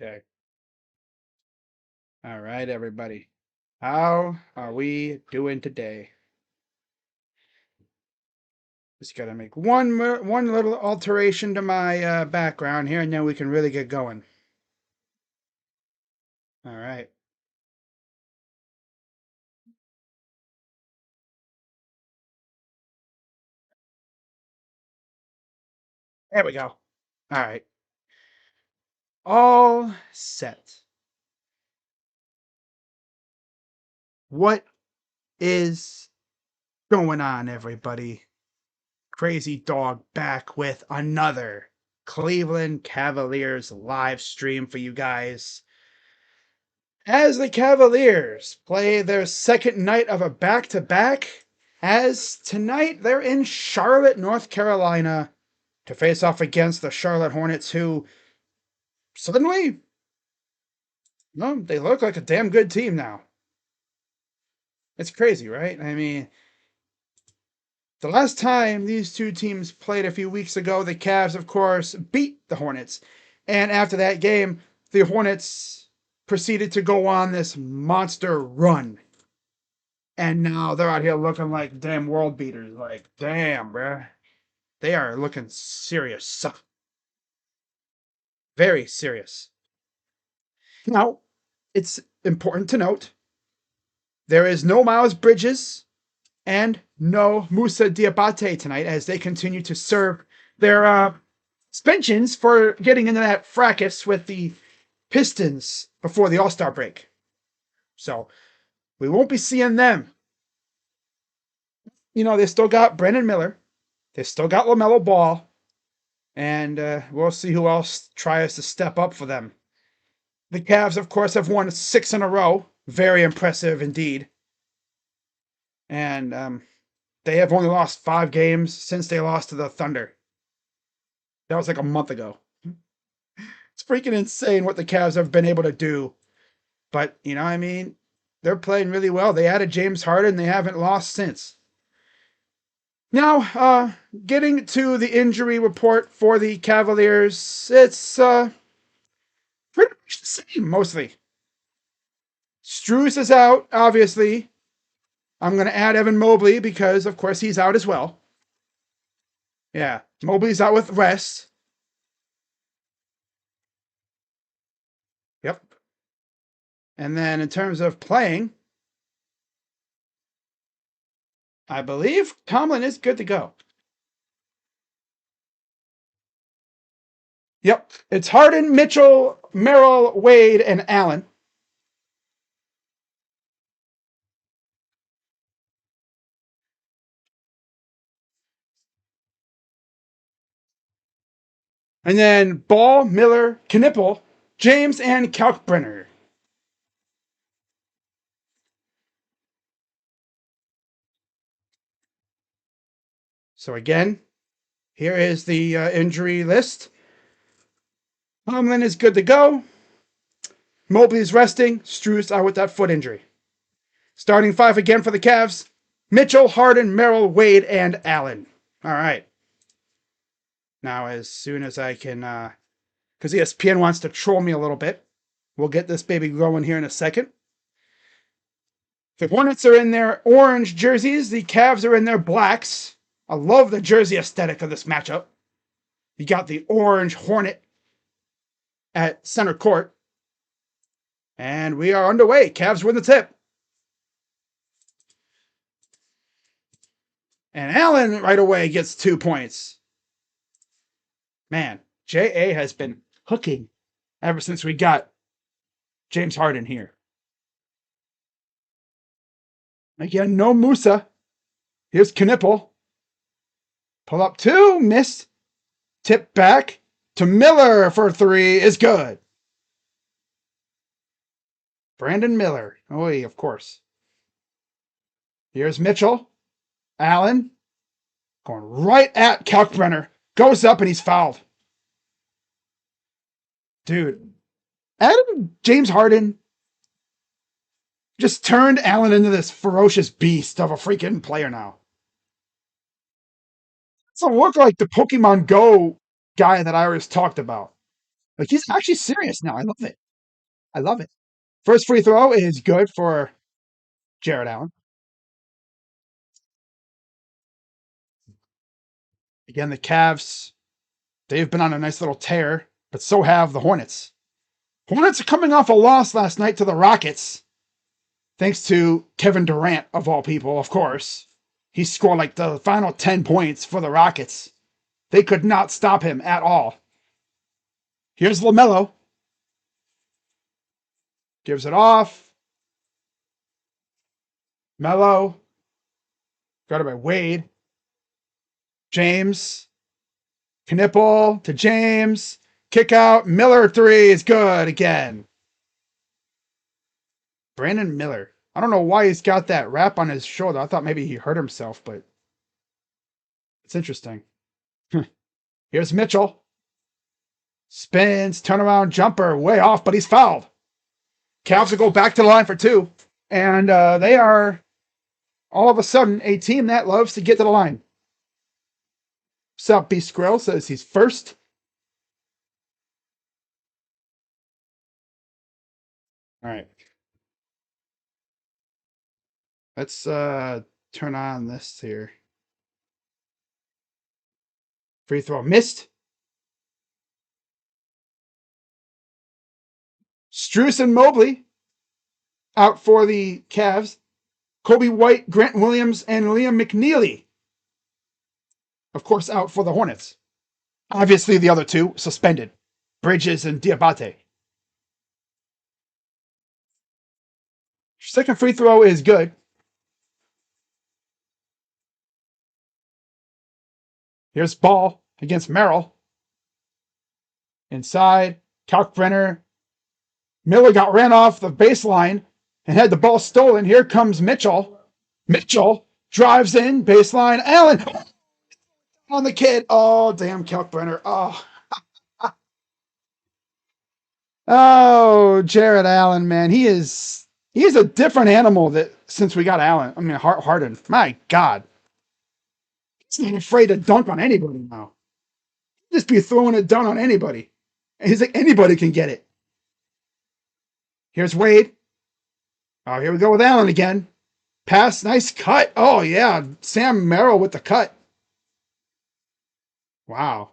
Okay. All right, everybody. How are we doing today? Just got to make one little alteration to my background here, and then we can really get going. All right. There we go. All right. All set. What is going on, everybody? Crazy Dog back with another Cleveland Cavaliers live stream for you guys. As the Cavaliers play their second night of a back-to-back, as tonight they're in Charlotte, North Carolina, to face off against the Charlotte Hornets, who suddenly, no, they look like a damn good team now. It's crazy, right? I mean, the last time these two teams played a few weeks ago, the Cavs, of course, beat the Hornets. And after that game, the Hornets proceeded to go on this monster run. And now they're out here looking like damn world beaters. Like, damn, bruh. They are looking serious. Very serious. Now, it's important to note there is no Miles Bridges and no Musa Diabate tonight as they continue to serve their suspensions for getting into that fracas with the Pistons before the All-Star break. So we won't be seeing them. You know, they still got Brandon Miller. They still got LaMelo Ball. And we'll see who else tries to step up for them. The Cavs, of course, have won 6 in a row. Very impressive indeed. And they have only lost 5 games since they lost to the Thunder. That was like a month ago. It's freaking insane what the Cavs have been able to do. But, you know, I mean, they're playing really well. They added James Harden. They haven't lost since. Now, getting to the injury report for the Cavaliers, it's pretty much the same, mostly. Strus is out, obviously. I'm going to add Evan Mobley because, of course, he's out as well. Yeah, Mobley's out with rest. Yep. And then in terms of playing, I believe Tomlin is good to go. Yep. It's Harden, Mitchell, Merrill, Wade, and Allen. And then Ball, Miller, Knipple, James, and Kalkbrenner. So again, here is the injury list. Tomlin is good to go. Mobley's resting. Strus out with that foot injury. Starting 5 again for the Cavs. Mitchell, Harden, Merrill, Wade, and Allen. All right. Now, as soon as I can, because ESPN wants to troll me a little bit, we'll get this baby going here in a second. The Hornets are in their orange jerseys. The Cavs are in their blacks. I love the jersey aesthetic of this matchup. You got the orange Hornet at center court. And we are underway. Cavs win the tip. And Allen right away gets 2 points. Man, J.A. has been hooking ever since we got James Harden here. Again, no Musa. Here's Knipple. Pull up 2, missed. Tip back to Miller for 3 is good. Brandon Miller. Oh, of course. Here's Mitchell. Allen. Going right at Kalkbrenner. Goes up and he's fouled. Dude. Adam James Harden just turned Allen into this ferocious beast of a freaking player now. It's a look like the Pokemon Go guy that I always talked about. Like, he's actually serious now. I love it. I love it. First free throw is good for Jared Allen. Again, the Cavs, they've been on a nice little tear, but so have the Hornets. Hornets are coming off a loss last night to the Rockets, thanks to Kevin Durant, of all people, of course. He scored like the final 10 points for the Rockets. They could not stop him at all. Here's LaMelo. Gives it off. Melo. Guarded by Wade. James. Knipple to James. Kick out. Miller 3 is good again. Brandon Miller. I don't know why he's got that wrap on his shoulder. I thought maybe he hurt himself, but it's interesting. Here's Mitchell. Spins, turnaround jumper, way off, but he's fouled. Cavs will go back to the line for 2. And they are all of a sudden a team that loves to get to the line. South Beast Squirrel says he's first. All right. Let's turn on this here. Free throw missed. Strus and Mobley out for the Cavs. Kobe White, Grant Williams, and Liam McNeely, of course, out for the Hornets. Obviously, the other 2 suspended. Bridges and Diabate. Second free throw is good. Here's Ball against Merrill. Inside, Kalkbrenner. Miller got ran off the baseline and had the ball stolen. Here comes Mitchell. Mitchell drives in, baseline. Allen on the kid. Oh, damn, Kalkbrenner. Oh, Jared Allen, man. He's a different animal that since we got Allen. I mean, Harden. My God. He's not afraid to dunk on anybody now. Just be throwing it down on anybody. And he's like, anybody can get it. Here's Wade. Oh, here we go with Allen again. Pass, nice cut. Oh, yeah. Sam Merrill with the cut. Wow.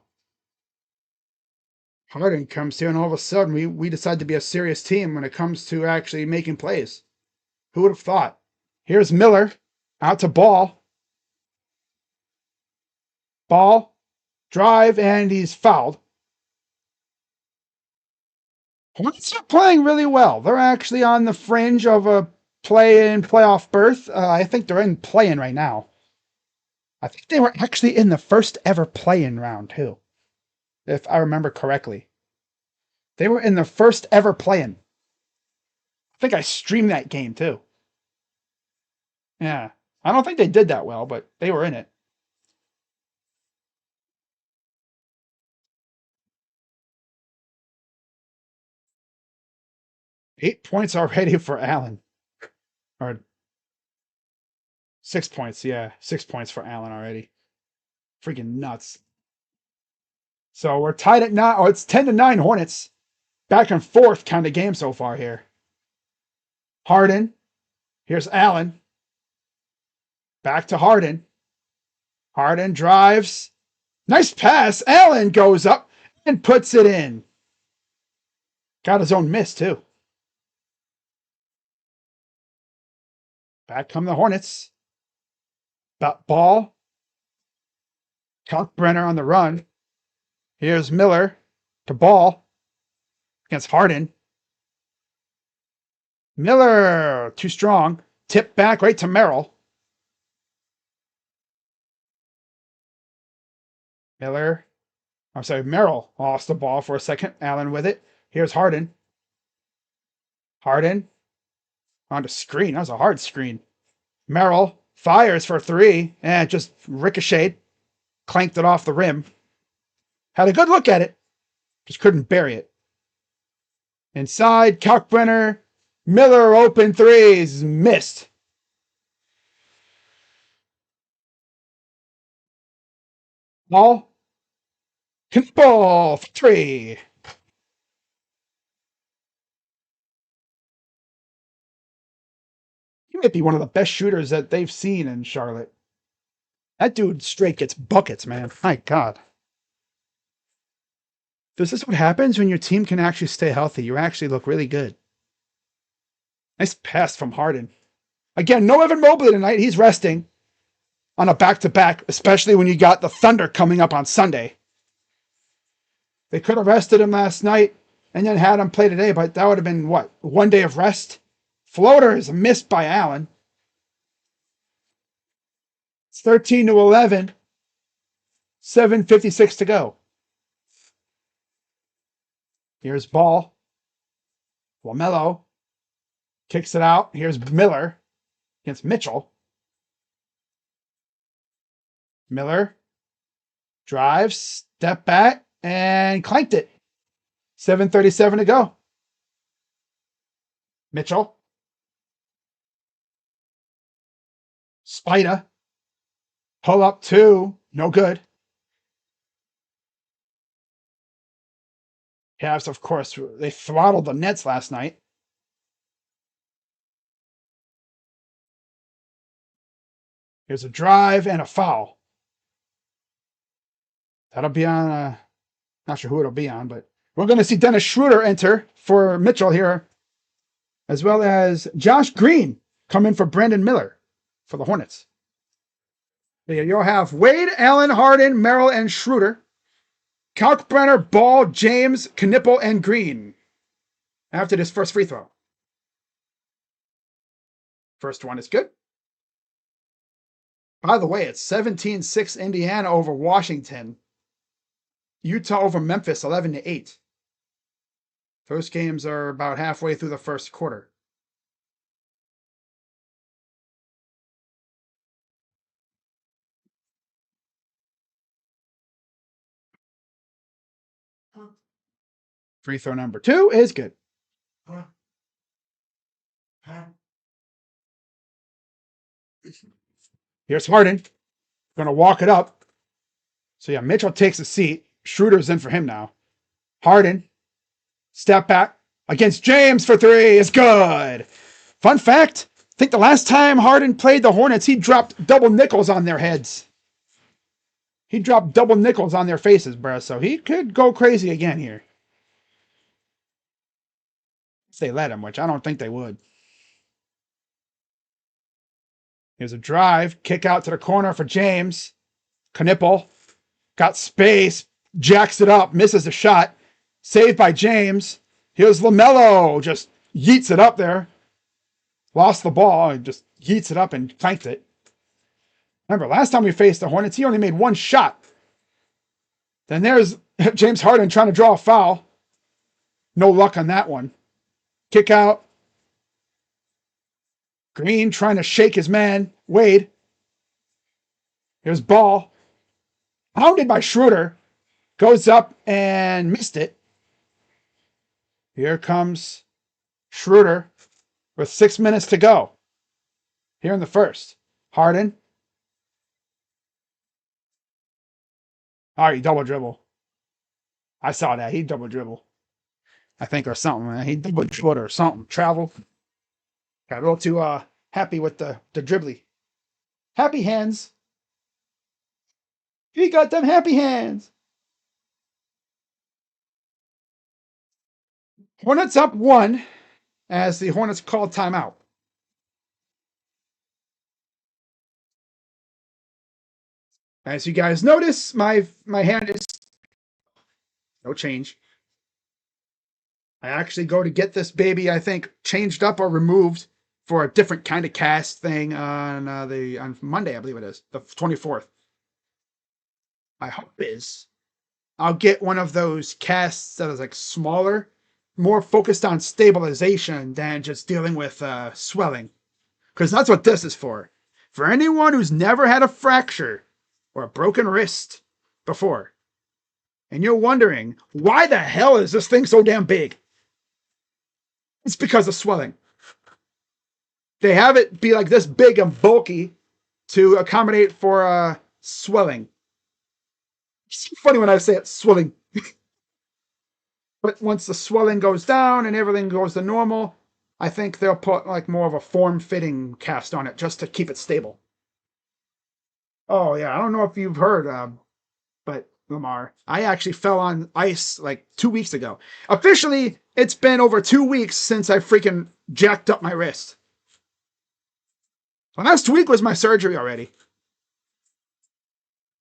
Harden comes here, and all of a sudden, we decide to be a serious team when it comes to actually making plays. Who would have thought? Here's Miller. Out to Ball. Ball. Drive, and he's fouled. Hornets are playing really well. They're actually on the fringe of a play-in playoff berth. I think they're in play-in right now. I think they were actually in the first ever play-in round, too. If I remember correctly. They were in the first ever play-in. I think I streamed that game, too. Yeah. I don't think they did that well, but they were in it. Eight points already for Allen. Or 6 points, yeah. 6 points for Allen already. Freaking nuts. So we're tied at 9. Oh, it's 10-9 Hornets. Back and forth kind of game so far here. Harden. Here's Allen. Back to Harden. Harden drives. Nice pass. Allen goes up and puts it in. Got his own miss, too. Back come the Hornets. Ball. Kalkbrenner on the run. Here's Miller to Ball against Harden. Miller, too strong. Tip back right to Merrill. Merrill lost the ball for a second. Allen with it. Here's Harden. Harden on the screen. That was a hard screen. Merrill fires for 3 and just ricocheted. Clanked it off the rim. Had a good look at it. Just couldn't bury it. Inside, Kalkbrenner. Miller open threes. Missed. Ball. Ball for three. He might be one of the best shooters that they've seen in Charlotte. That dude straight gets buckets, man. My God. This is what happens when your team can actually stay healthy. You actually look really good. Nice pass from Harden. Again, no Evan Mobley tonight. He's resting on a back-to-back, especially when you got the Thunder coming up on Sunday. They could have rested him last night and then had him play today, but that would have been, what, 1 day of rest? Floater is missed by Allen. It's 13-11. 7:56 to go. Here's ball. LaMelo kicks it out. Here's Miller against Mitchell. Miller drives, step back, and clanked it. 7:37 to go. Mitchell. Spida. Pull up two. No good. Cavs, of course, they throttled the Nets last night. Here's a drive and a foul. That'll be on, not sure who it'll be on, but we're going to see Dennis Schroeder enter for Mitchell here, as well as Josh Green come in for Brandon Miller for the Hornets. You'll have Wade, Allen, Harden, Merrill, and Schroeder. Kalkbrenner, Ball, James, Knipple, and Green after this first free throw. First one is good. By the way, it's 17-6 Indiana over Washington. Utah over Memphis, 11-8. Those games are about halfway through the first quarter. Free throw number 2 is good. Here's Harden. Going to walk it up. So yeah, Mitchell takes a seat. Schroeder's in for him now. Harden. Step back against James for 3 is good. Fun fact, I think the last time Harden played the Hornets, he dropped double nickels on their heads. He dropped double nickels on their faces, bro. So he could go crazy again here. If they let him, which I don't think they would. Here's a drive. Kick out to the corner for James. Knipple. Got space. Jacks it up. Misses the shot. Saved by James. Here's LaMelo. Just yeets it up there. Lost the ball. And just yeets it up and clanked it. Remember, last time we faced the Hornets, he only made 1 shot. Then there's James Harden trying to draw a foul. No luck on that one. Kick out. Green trying to shake his man. Wade. Here's Ball. Pounded by Schroeder. Goes up and missed it. Here comes Schroeder with 6 minutes to go. Here in the first. Harden. Oh, he double dribble. I saw that. He double dribble. I think or something, man. He double dribbled or something. Travel. Got a little too happy with the dribbly. Happy hands. He got them happy hands. Hornets up 1 as the Hornets called timeout. As you guys notice, my hand is no change. I actually go to get this baby, I think, changed up or removed for a different kind of cast thing on Monday, I believe it is, the 24th. My hope is I'll get one of those casts that is like smaller, more focused on stabilization than just dealing with swelling. Because that's what this is for. For anyone who's never had a fracture or a broken wrist before, and you're wondering, why the hell is this thing so damn big? It's because of swelling. They have it be like this big and bulky to accommodate for swelling. It's funny when I say it, swelling. But once the swelling goes down and everything goes to normal, I think they'll put like more of a form-fitting cast on it just to keep it stable. Oh yeah, I don't know if you've heard, but Lamar, I actually fell on ice like 2 weeks ago. Officially, it's been over 2 weeks since I freaking jacked up my wrist. So last week was my surgery already.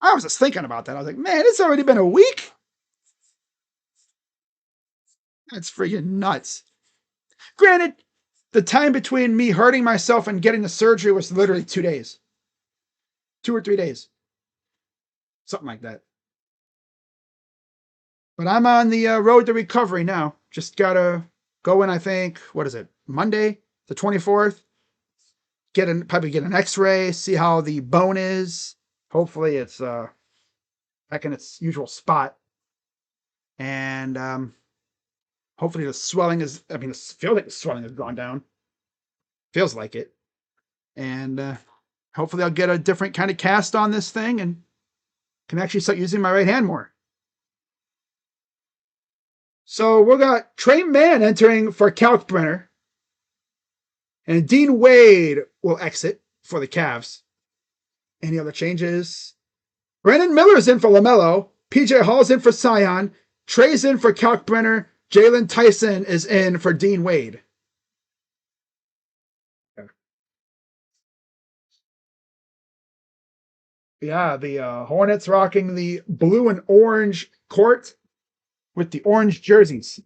I was just thinking about that. I was like, man, it's already been a week. That's freaking nuts. Granted, the time between me hurting myself and getting the surgery was literally 2 days, 2 or 3 days, something like that. But I'm on the road to recovery now. Just gotta go in. I think what is it? Monday, the 24th. Probably get an X-ray, see how the bone is. Hopefully, it's back in its usual spot, and hopefully the swelling is. I mean, it feels like the swelling has gone down. Feels like it, and hopefully I'll get a different kind of cast on this thing and can actually start using my right hand more. So we got Trey Mann entering for Kalkbrenner, and Dean Wade will exit for the Cavs. Any other changes? Brandon Miller's in for LaMelo. PJ Hall's in for Sion. Trey's in for Kalkbrenner. Jalen Tyson is in for Dean Wade. Yeah, the Hornets rocking the blue and orange court with the orange jerseys.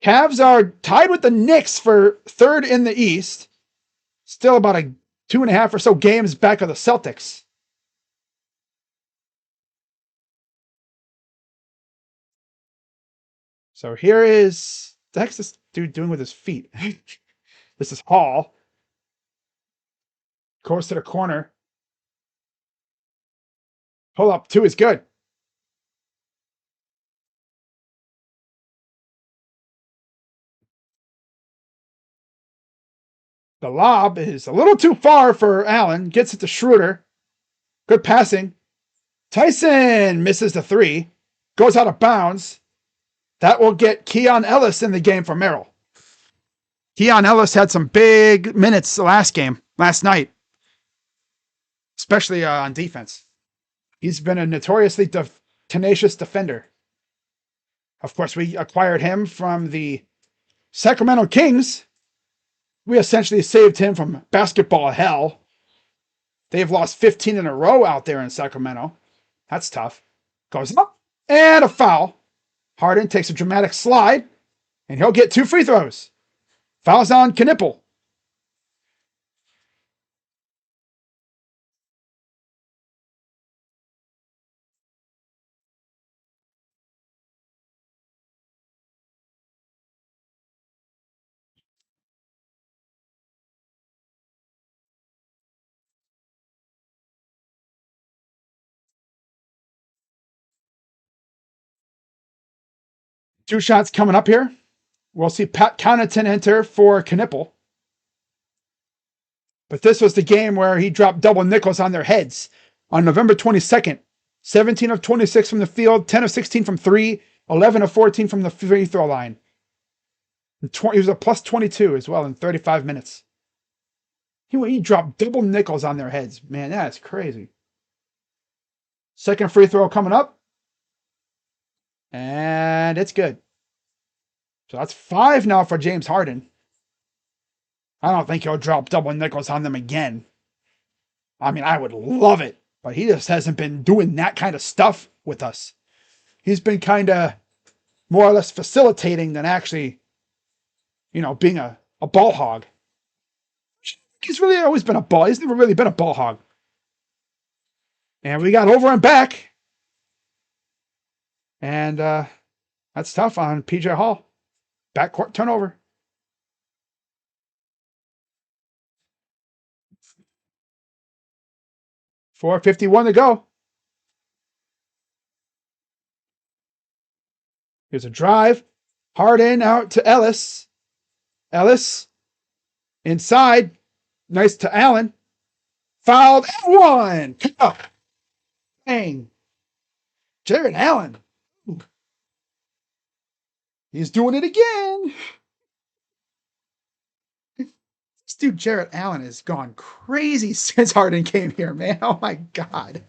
Cavs are tied with the Knicks for third in the East. Still about a 2.5 or so games back of the Celtics. So here is the heck's this dude doing with his feet? This is Hall. Goes to the corner. Pull up two is good. The lob is a little too far for Allen. Gets it to Schroeder. Good passing. Tyson misses the three. Goes out of bounds. That will get Keon Ellis in the game for Merrill. Keon Ellis had some big minutes last night, especially on defense. He's been a notoriously tenacious defender. Of course, we acquired him from the Sacramento Kings. We essentially saved him from basketball hell. They've lost 15 in a row out there in Sacramento. That's tough. Goes up and a foul. Harden takes a dramatic slide, and he'll get 2 free throws. Fouls on Knipple. Two shots coming up here. We'll see Pat Connaughton enter for Knipple. But this was the game where he dropped double nickels on their heads on November 22nd. 17 of 26 from the field, 10 of 16 from 3, 11 of 14 from the free throw line. He was a plus 22 as well in 35 minutes. He dropped double nickels on their heads. Man, that's crazy. Second free throw coming up. And it's good. So that's 5 now for James Harden. I don't think he'll drop double nickels on them again. I mean, I would love it, but he just hasn't been doing that kind of stuff with us. He's been kind of more or less facilitating than actually, being a ball hog. He's really always been a ball. He's never really been a ball hog. And we got over and back. And that's tough on PJ Hall. Backcourt turnover. .451 to go. Here's a drive. Harden out to Ellis. Ellis Inside. Nice to Allen. Fouled and one. Oh, dang. Jared Allen. He's doing it again. This dude, Jared Allen, has gone crazy since Harden came here, man. Oh my God.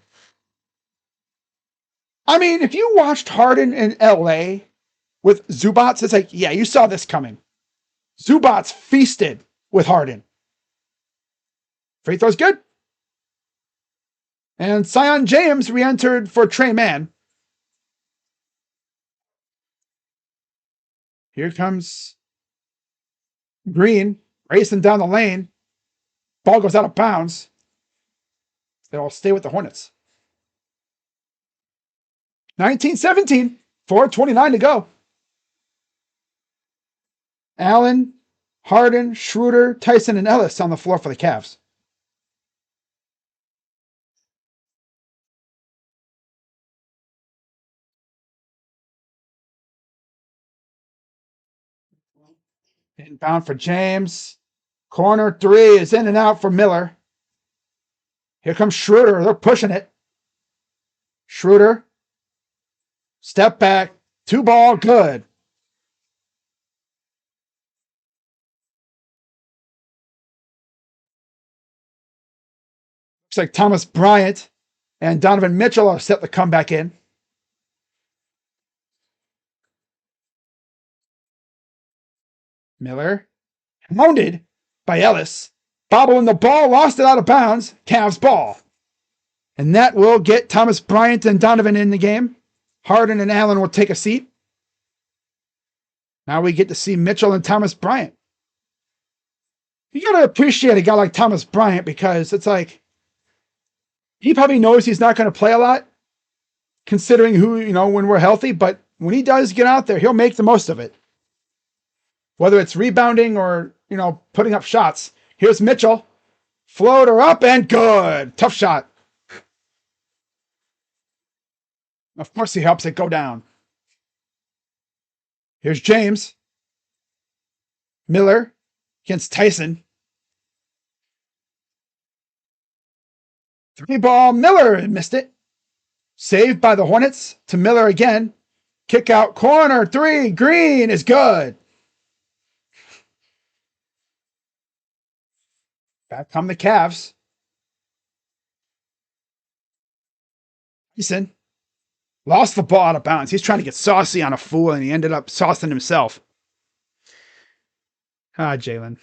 I mean, if you watched Harden in LA with Zubats, it's like, yeah, you saw this coming. Zubats feasted with Harden. Free throw's good. And Zion James re-entered for Trey Mann. Here comes Green racing down the lane. Ball goes out of bounds. They'll stay with the Hornets. 19-17, 4:29 to go. Allen, Harden, Schroeder, Tyson, and Ellis on the floor for the Cavs. Inbound for James. Corner three is in and out for Miller. Here comes Schroeder. They're pushing it. Schroeder. Step back. Two ball. Good. Looks like Thomas Bryant and Donovan Mitchell are set to come back in. Miller. Hounded by Ellis. Bobbling the ball. Lost it out of bounds. Cavs ball. And that will get Thomas Bryant and Donovan in the game. Harden and Allen will take a seat. Now we get to see Mitchell and Thomas Bryant. You got to appreciate a guy like Thomas Bryant because it's like he probably knows he's not going to play a lot considering who, when we're healthy. But when he does get out there, he'll make the most of it. Whether it's rebounding or, putting up shots. Here's Mitchell. Floater up and good. Tough shot. Of course, he helps it go down. Here's James. Miller against Tyson. Three ball. Miller missed it. Saved by the Hornets to Miller again. Kick out corner three. Green is good. Back come the Cavs. Tyson. Lost the ball out of bounds. He's trying to get saucy on a fool, and he ended up saucing himself. Jalen.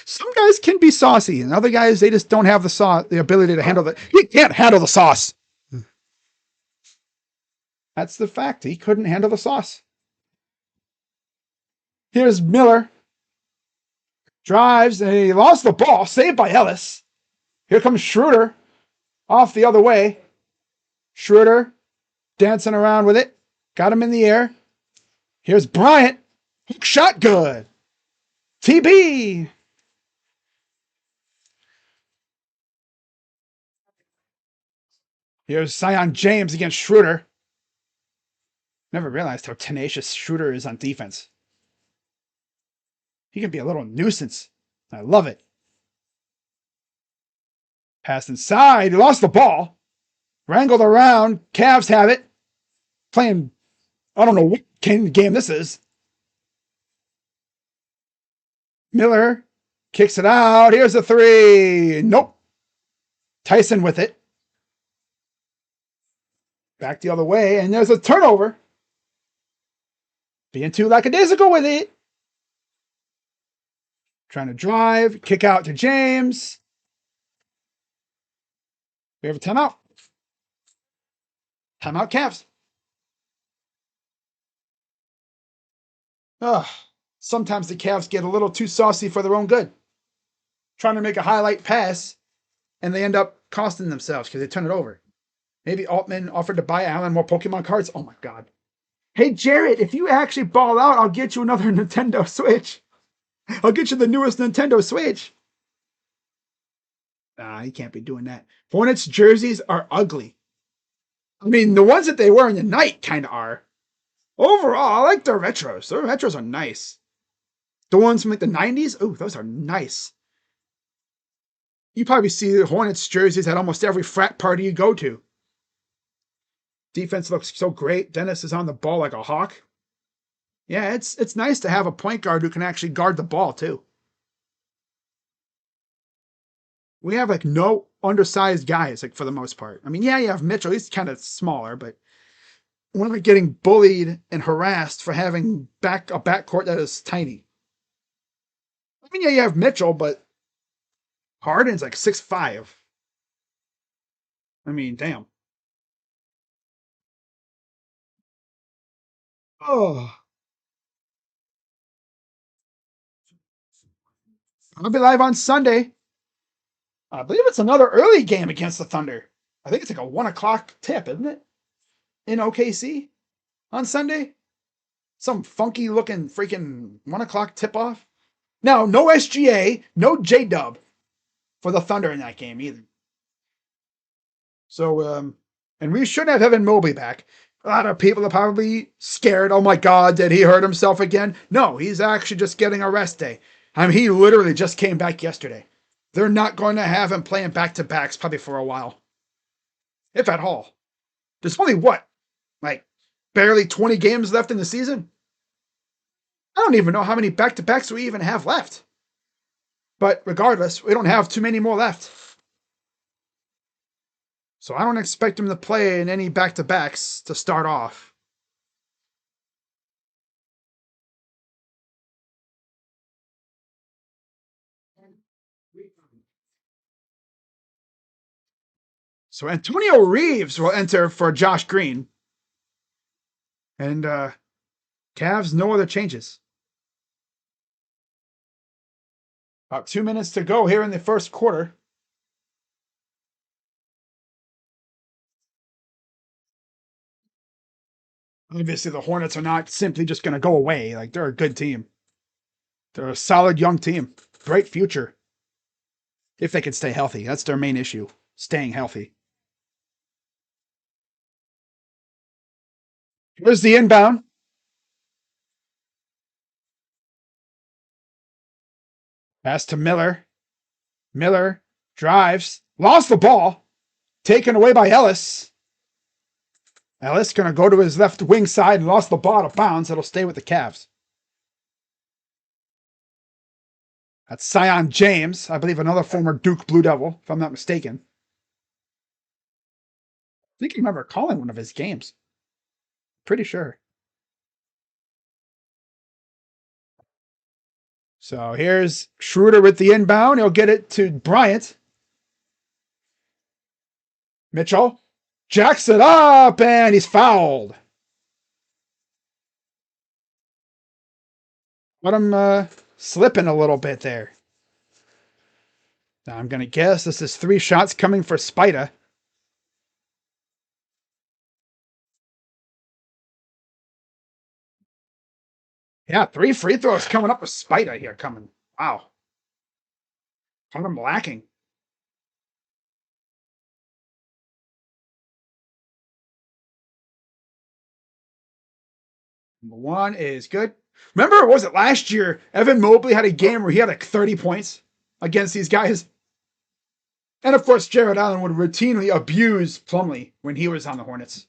Some guys can be saucy, and other guys, they just don't have the ability to handle it. He can't handle the sauce. That's the fact. He couldn't handle the sauce. Here's Miller. Drives, and he lost the ball. Saved by Ellis. Here comes Schroeder. Off the other way. Schroeder. Dancing around with it. Got him in the air. Here's Bryant. Hook shot good. TB. Here's Zion James against Schroeder. Never realized how tenacious Schroeder is on defense. He can be a little nuisance. I love it. Pass inside. He lost the ball. Wrangled around. Cavs have it. Playing, I don't know what game this is. Miller kicks it out. Here's a three. Nope. Tyson with it. Back the other way. And there's a turnover. Being too lackadaisical with it. Trying to drive. Kick out to James. We have a timeout. Timeout Cavs. Sometimes the Cavs get a little too saucy for their own good. Trying to make a highlight pass, and they end up costing themselves because they turn it over. Maybe Altman offered to buy Allen more Pokemon cards. Oh my God. Hey, Jared, if you actually ball out, I'll get you another Nintendo Switch. I'll get you the newest Nintendo Switch. You can't be doing that. Hornets jerseys are ugly. I mean, the ones that they wear in the night kind of are. Overall, I like their retros. Their retros are nice. The ones from like the 90s? Oh, those are nice. You probably see the Hornets jerseys at almost every frat party you go to. Defense looks so great. Dennis is on the ball like a hawk. Yeah, it's nice to have a point guard who can actually guard the ball too. We have like no undersized guys, like for the most part. I mean, yeah, you have Mitchell. He's kind of smaller, but we're not getting bullied and harassed for having a backcourt that is tiny. I mean, yeah, you have Mitchell, but Harden's like 6'5". I mean, damn. Oh, I'll be live on Sunday. I believe it's another early game against the Thunder. I think it's like a 1 o'clock tip, isn't it? In OKC on Sunday. Some funky looking freaking 1 o'clock tip off. Now, no SGA, no J Dub for the Thunder in that game either. So, and we should have Evan Mobley back. A lot of people are probably scared. Oh my God, did he hurt himself again? No, he's actually just getting a rest day. I mean, he literally just came back yesterday. They're not going to have him playing back to backs probably for a while, if at all. There's only what, like barely 20 games left in the season? I don't even know how many back to backs we even have left. But regardless, we don't have too many more left. So I don't expect him to play in any back to backs to start off. So Antonio Reeves will enter for Josh Green. And Cavs, no other changes. About 2 minutes to go here in the first quarter. Obviously, the Hornets are not simply just going to go away. Like, they're a good team. They're a solid young team. Great future. If they can stay healthy. That's their main issue. Staying healthy. Here's the inbound. Pass to Miller. Miller drives. Lost the ball. Taken away by Ellis. Ellis going to go to his left wing side and lost the ball out of bounds. It'll stay with the Cavs. That's Zion James, I believe another former Duke Blue Devil, if I'm not mistaken. I think I remember calling one of his games. Pretty sure. So here's Schroeder with the inbound. He'll get it to Bryant. Mitchell jacks it up, and he's fouled. Let him slipping a little bit there. Now I'm going to guess this is 3 shots coming for Spida. Yeah, 3 free throws coming up with Spida here coming. Wow. Caught him lacking. Number 1 is good. Remember, was it last year? Evan Mobley had a game where he had like 30 points against these guys. And of course, Jared Allen would routinely abuse Plumlee when he was on the Hornets.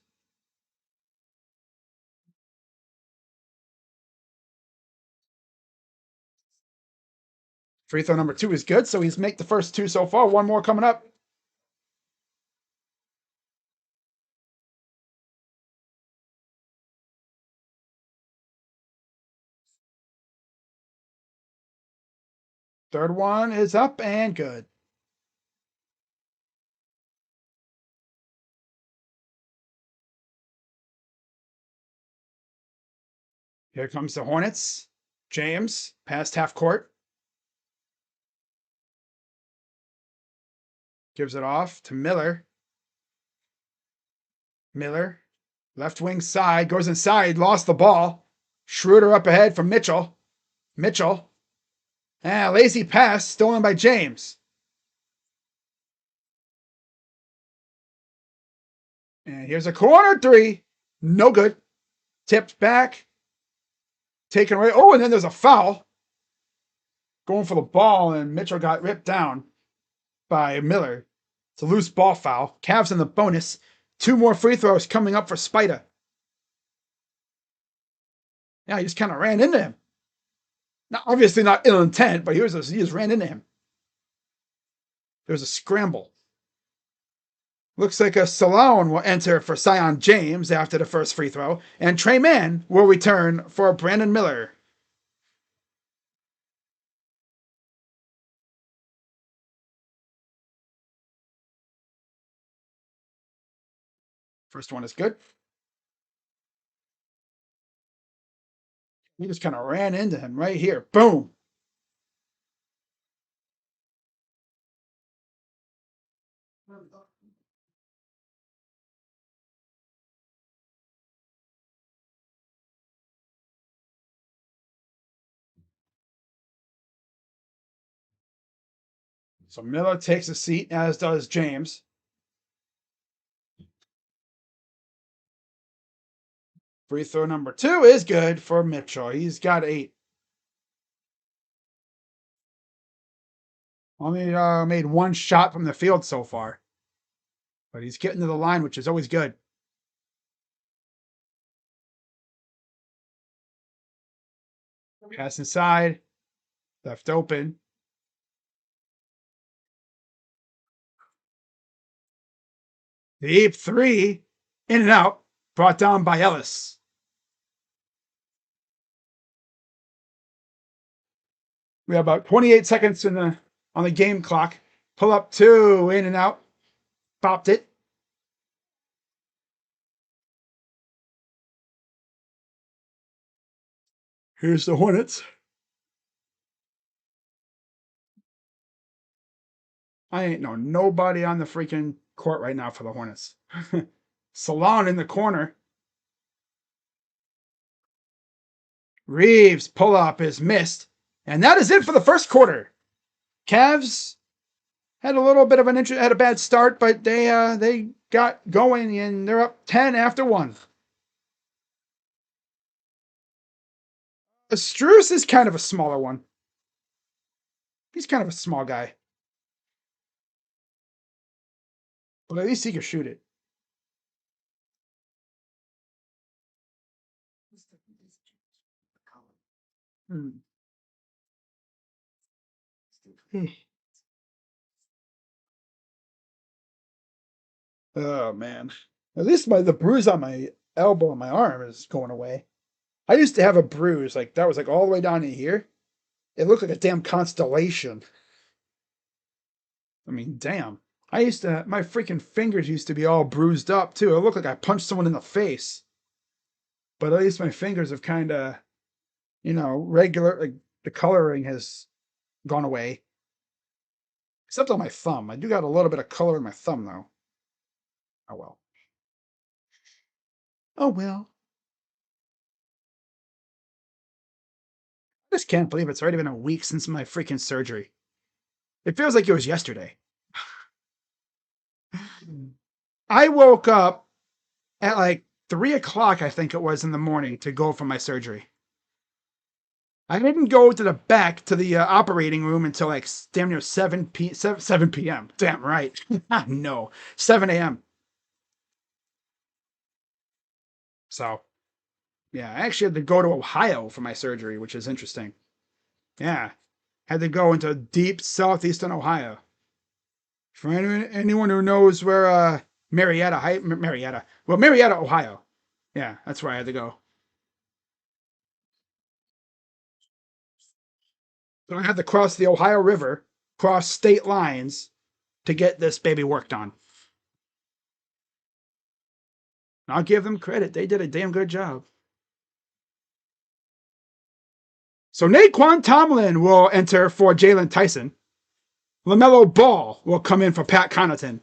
Free throw number 2 is good, so he's made the first 2 so far. 1 more coming up. Third one is up and good. Here comes the Hornets. James, past half court. Gives it off to Miller. Miller, left wing side, goes inside, lost the ball. Schroeder up ahead from Mitchell. Mitchell. Lazy pass, stolen by James. And here's a corner 3. No good. Tipped back. Taken away. Oh, and then there's a foul. going for the ball, and Mitchell got ripped down by Miller. It's a loose ball foul. Cavs in the bonus. 2 more free throws coming up for Spida. Yeah, he just kind of ran into him. Now, obviously not ill intent, but he just ran into him. There was a scramble. Looks like a Salone will enter for Zion James after the first free throw, and Trey Mann will return for Brandon Miller. First one is good. He just kind of ran into him right here. Boom. So Miller takes a seat, as does James. Free throw number 2 is good for Mitchell. He's got 8. Only made 1 shot from the field so far. But he's getting to the line, which is always good. Pass inside. Left open. Deep 3. In and out. Brought down by Ellis. We have about 28 seconds on the game clock. Pull up 2. In and out. Popped it. Here's the Hornets. I ain't know nobody on the freaking court right now for the Hornets. Salon in the corner. Reeves pull up is missed. And that is it for the first quarter. Cavs had a little bit of had a bad start, but they got going and they're up 10 after 1. Strus is kind of a smaller one. He's kind of a small guy. But at least he can shoot it. Hmm. Oh man. At least the bruise on my elbow and my arm is going away. I used to have a bruise like that was like all the way down in here. It looked like a damn constellation. I mean, damn. My freaking fingers used to be all bruised up too. It looked like I punched someone in the face. But at least my fingers have kind of, regular, like the coloring has gone away. Except on my thumb. I do got a little bit of color in my thumb though. Oh well. Oh well. I just can't believe it's already been a week since my freaking surgery. It feels like it was yesterday. I woke up at like 3 o'clock, I think it was, in the morning to go for my surgery. I didn't go to the operating room until like damn near 7 p.m. Damn right. No, 7 a.m. So, yeah, I actually had to go to Ohio for my surgery, which is interesting. Yeah, had to go into deep southeastern Ohio. For anyone who knows where Marietta, Ohio. Yeah, that's where I had to go. So I had to cross the Ohio River, cross state lines to get this baby worked on. I'll give them credit. They did a damn good job. So Naquan Tomlin will enter for Jalen Tyson. LaMelo Ball will come in for Pat Connaughton.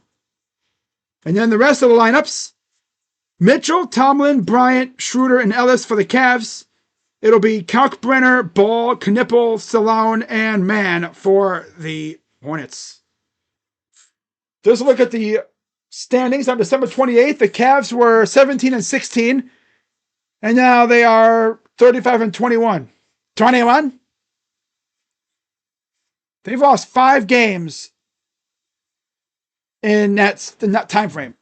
And then the rest of the lineups, Mitchell, Tomlin, Bryant, Schroeder, and Ellis for the Cavs. It'll be Kalkbrenner, Ball, Knippel, Salone, and Mann for the Hornets. Just look at the standings on December 28th. The Cavs were 17-16, and now they are 35-21. 21? They've lost 5 games in that time frame.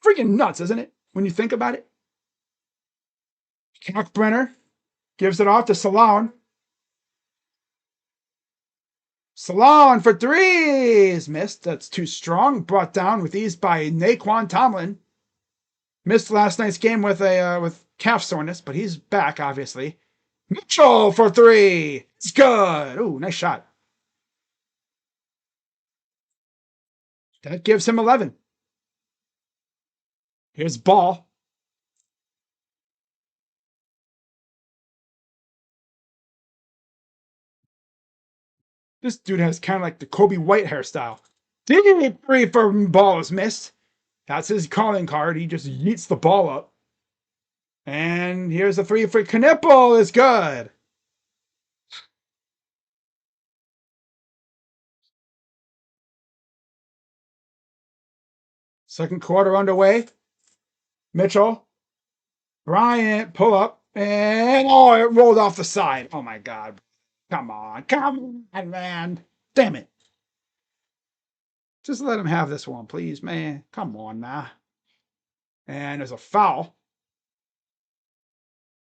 Freaking nuts, isn't it? When you think about it. Kalkbrenner gives it off to Salon. Salon for threes. Missed. That's too strong. Brought down with ease by Naquan Tomlin. Missed last night's game with calf soreness, but he's back, obviously. Mitchell for three. It's good. Ooh, nice shot. That gives him 11. Here's Ball. This dude has kind of like the Kobe White hairstyle. Deep three for Ball is missed. That's his calling card. He just yeets the ball up. And here's a three for Knipple. Is good. Second quarter underway. Mitchell. Bryant, pull up. And oh, it rolled off the side. Oh my God. Come on. Come on, man. Damn it. Just let him have this one, please, man. Come on now. And there's a foul.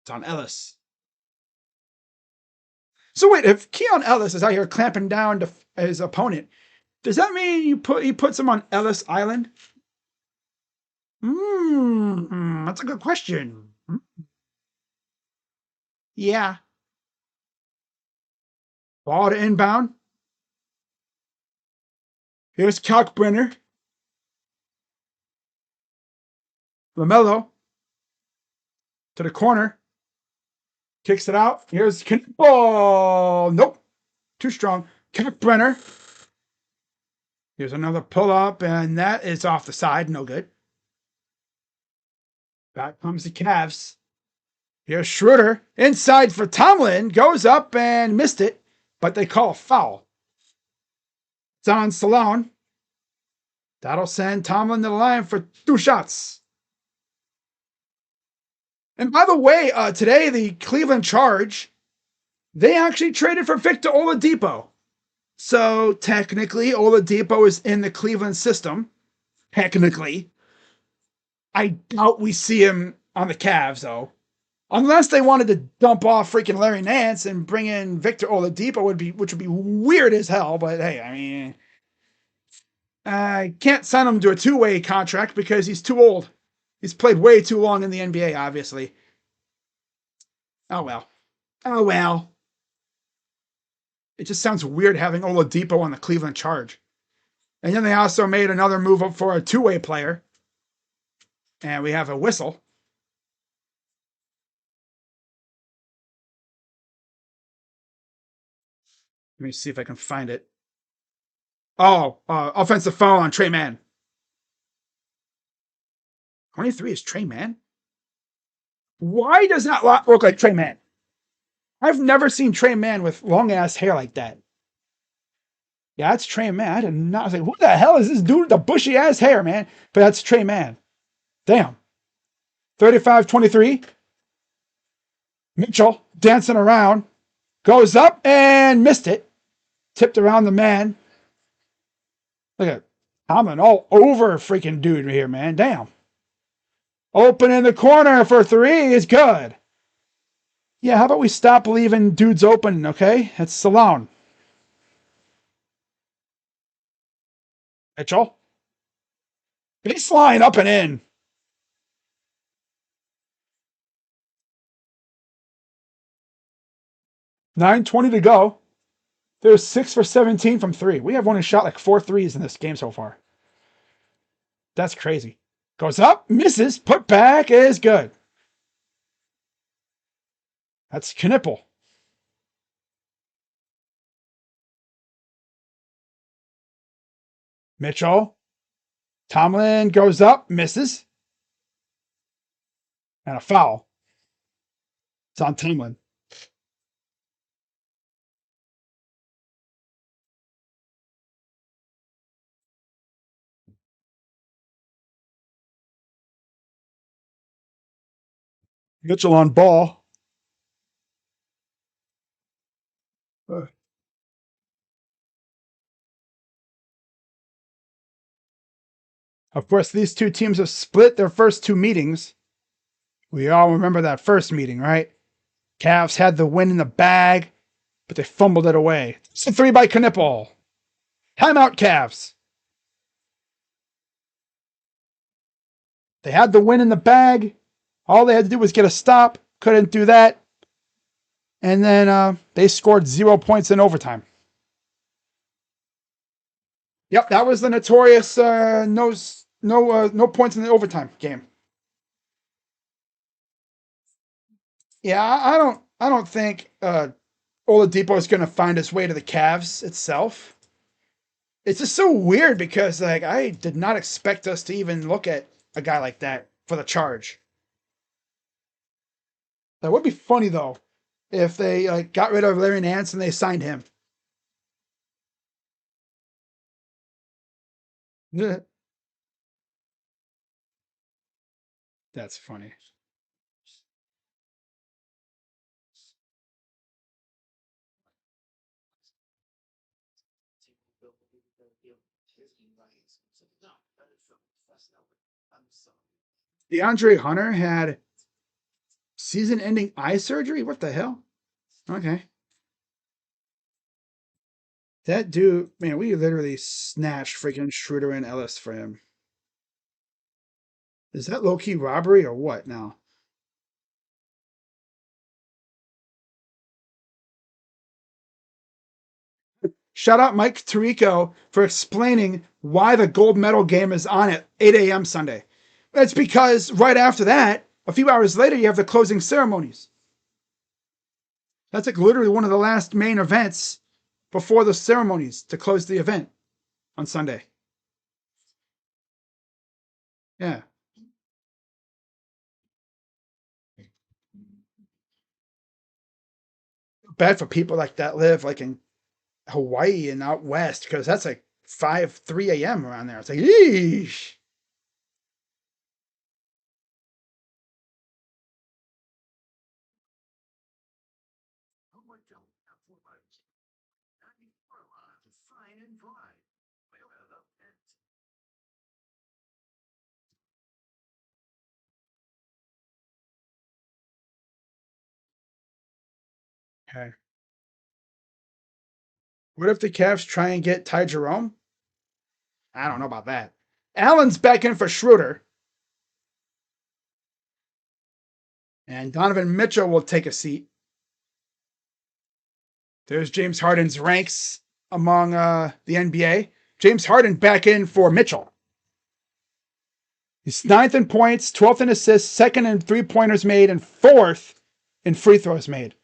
It's on Ellis. So wait, if Keon Ellis is out here clamping down to his opponent, does that mean he puts him on Ellis Island? That's a good question. Yeah. Ball to inbound. Here's Kalkbrenner. LaMelo to the corner. Kicks it out. Here's Knipple. Nope. Too strong. Kalkbrenner. Here's another pull up, and that is off the side. No good. Back comes the Cavs. Here's Schroeder. Inside for Tomlin. Goes up and missed it, but they call a foul. It's on Salon. That'll send Tomlin to the line for 2 shots. And by the way, today the Cleveland Charge, they actually traded for Victor Oladipo. So technically, Oladipo is in the Cleveland system. Technically. I doubt we see him on the Cavs, though. Unless they wanted to dump off freaking Larry Nance and bring in Victor Oladipo, which would be weird as hell. But hey, I mean, I can't sign him to a 2-way contract because he's too old. He's played way too long in the NBA, obviously. Oh well. Oh well. It just sounds weird having Oladipo on the Cleveland Charge. And then they also made another move up for a 2-way player. And we have a whistle. Let me see if I can find it. Oh, offensive foul on Trey Mann. 23 is Trey Mann? Why does that look like Trey Mann? I've never seen Trey Mann with long-ass hair like that. Yeah, that's Trey Mann. I did not. I was like, who the hell is this dude with the bushy-ass hair, man? But that's Trey Mann. Damn. 35-23. Mitchell dancing around. Goes up and missed it. Tipped around the man. Look at Tomlin all over freaking dude here, man. Damn. Open in the corner for 3 is good. Yeah, how about we stop leaving dudes open, okay? It's Salon. Mitchell. Baseline up and in. 9:20 to go. There's 6 for 17 from 3. We have only shot like 4 threes in this game so far. That's crazy. Goes up, misses, put back is good. That's Knipple. Mitchell. Tomlin goes up, misses. And a foul. It's on Tomlin. Mitchell on ball. Of course, these two teams have split their first two meetings. We all remember that first meeting, right? Cavs had the win in the bag, but they fumbled it away. It's a 3 by Knipple. Timeout, Cavs. They had the win in the bag. All they had to do was get a stop. Couldn't do that. And then they scored 0 points in overtime. Yep, that was the notorious no points in the overtime game. Yeah, I don't think Oladipo is going to find his way to the Cavs itself. It's just so weird because like I did not expect us to even look at a guy like that for the charge. That would be funny though if they got rid of Larry Nance and they signed him. That's funny. DeAndre Hunter had season-ending eye surgery. What the hell? Okay. That dude, man, we literally snatched freaking Schroeder and Ellis for him. Is that low-key robbery or what now? Shout out Mike Tirico for explaining why the gold medal game is on at 8 a.m. Sunday. It's because right after that, a few hours later, you have the closing ceremonies. That's like literally one of the last main events before the ceremonies to close the event on Sunday. Yeah. Bad for people like that live like in Hawaii and out west because that's like 3 a.m. around there. It's like, yeesh. Okay. What if the Cavs try and get Ty Jerome? I don't know about that. Allen's back in for Schroeder. And Donovan Mitchell will take a seat. There's James Harden's ranks among the NBA. James Harden back in for Mitchell. He's 9th in points, 12th in assists, 2nd in three-pointers made, and 4th in free throws made.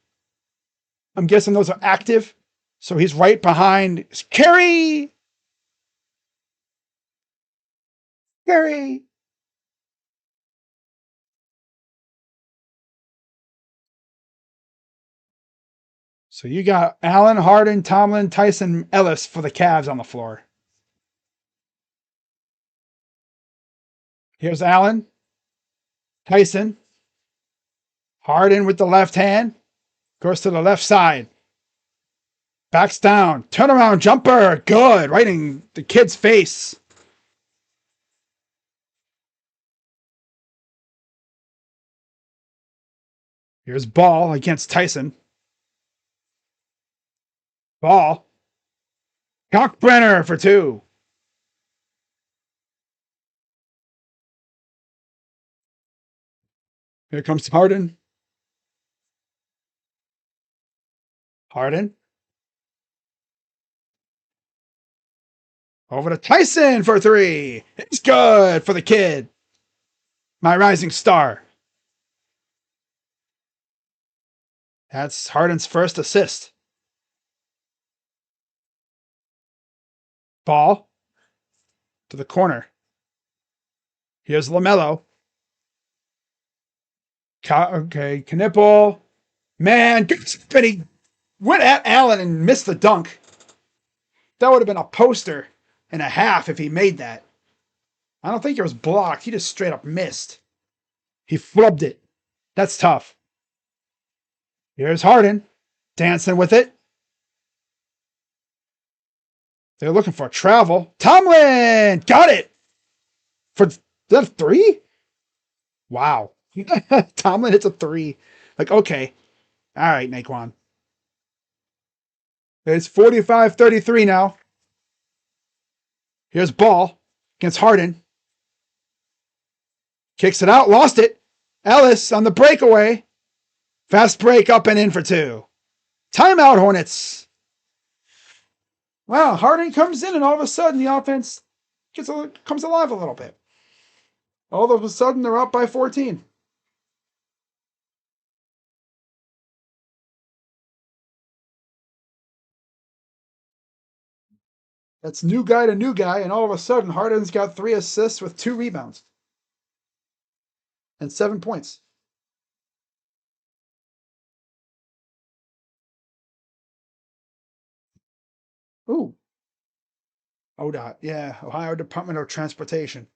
I'm guessing those are active. So he's right behind Curry. Curry. So you got Allen, Harden, Tomlin, Tyson, Ellis for the Cavs on the floor. Here's Allen, Tyson, Harden with the left hand, goes to the left side, backs down, turnaround jumper, good, right in the kid's face. Here's Ball against Tyson. Ball. Cockbrenner for 2. Here comes Harden. Harden. Over to Tyson for 3. It's good for the kid. My rising star. That's Harden's first assist. Ball to the corner. Here's LaMelo. Okay, Knipple. Man, but he went at Allen and missed the dunk. That would have been a poster and a half if he made that. I don't think it was blocked. He just straight up missed. He flubbed it. That's tough. Here's Harden dancing with it. They're looking for travel. Tomlin got it. is that a three? Wow. Tomlin hits a three. Like, okay. All right, Naquan. It's 45-33 now. Here's Ball against Harden. Kicks it out, lost it. Ellis on the breakaway. Fast break up and in for two. Timeout, Hornets. Wow, Harden comes in and all of a sudden the offense comes alive a little bit. All of a sudden they're up by 14. That's new guy to new guy, and all of a sudden Harden's got 3 assists with 2 rebounds and 7 points. Ooh. ODOT, yeah, Ohio Department of Transportation.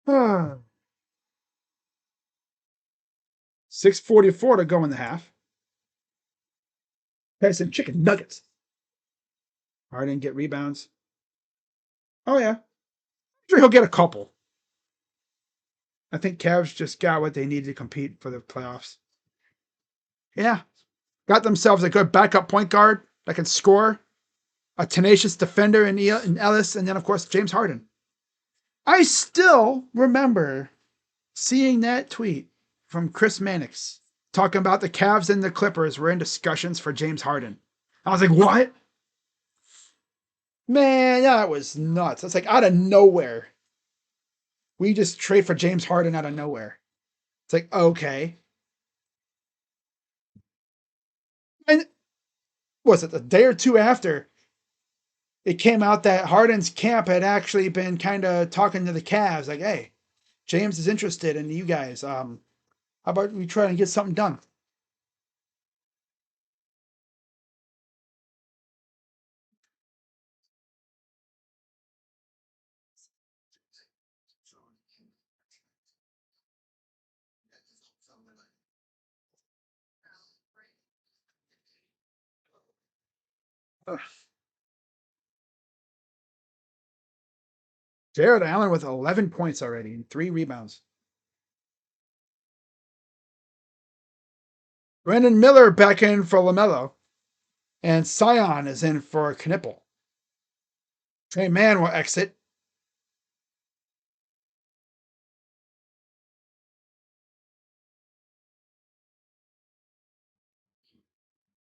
Ah. 6:44 to go in the half. Had some chicken nuggets. Harden get rebounds. Oh yeah, I'm sure he'll get a couple. I think Cavs just got what they needed to compete for the playoffs. Yeah, got themselves a good backup point guard that can score, a tenacious defender in Ellis, and then of course James Harden. I still remember seeing that tweet from Chris Mannix talking about the Cavs and the Clippers were in discussions for James Harden. I was like, what? Man, that was nuts. It's like out of nowhere. We just trade for James Harden out of nowhere. It's like, okay. And was it a day or two after it came out that Harden's camp had actually been kind of talking to the Cavs, like, hey, James is interested in you guys. How about we try and get something done? Jared Allen with 11 points already and 3 rebounds. Brandon Miller back in for LaMelo. And Sion is in for Knipple. Trey Mann will exit.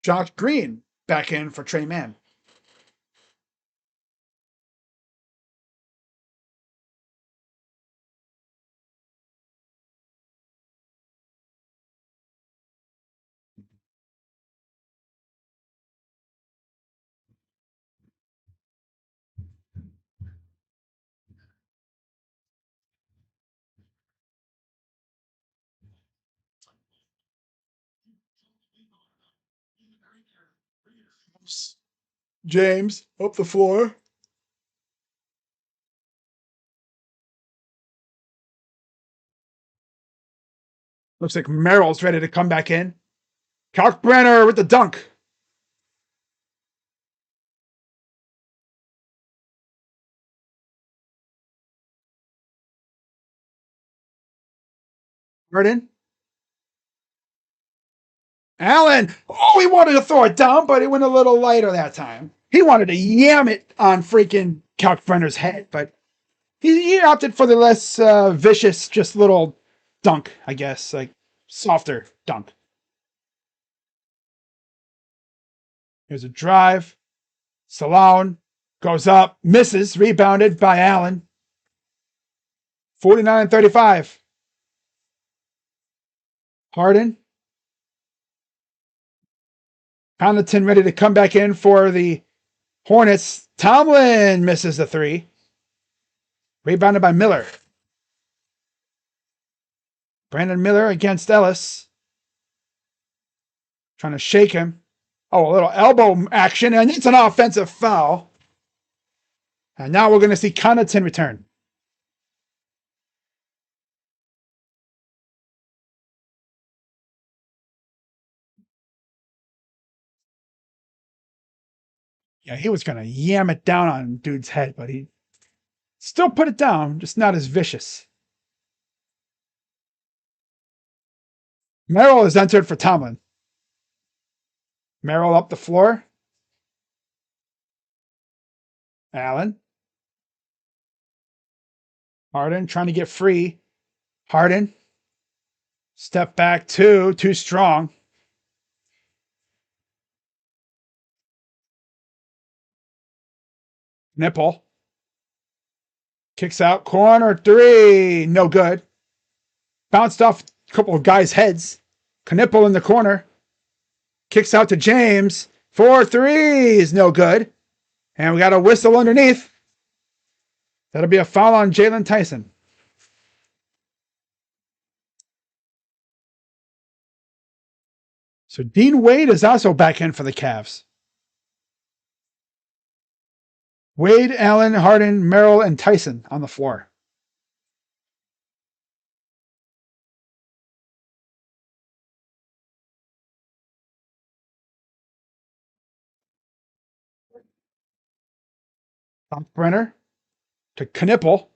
Josh Green back in for Trey Mann. James up the floor. Looks like Merrill's ready to come back in. Kalkbrenner with the dunk. Harden. Allen. Oh, he wanted to throw it down, but it went a little lighter that time. He wanted to yam it on freaking Kalkbrenner's head, but he opted for the less vicious, just little dunk, I guess, like softer dunk. Here's a drive. Salone goes up, misses, rebounded by Allen. 49-35. Harden. Connaughton ready to come back in for the Hornets. Tomlin misses the 3. Rebounded by Miller. Brandon Miller against Ellis. Trying to shake him. Oh, a little elbow action, and it's an offensive foul. And now we're going to see Connaughton return. Yeah, he was going to yam it down on dude's head, but he still put it down, just not as vicious. Merrill is entered for Tomlin. Merrill up the floor. Allen. Harden trying to get free. Harden. Step back two, too strong. Nipple. Kicks out, corner three, no good. Bounced off a couple of guys' heads. Knipple in the corner. Kicks out to James. 4 threes, no good. And we got a whistle underneath. That'll be a foul on Jalen Tyson. So Dean Wade is also back in for the Cavs. Wade, Allen, Harden, Merrill, and Tyson on the floor. Brenner to Knipple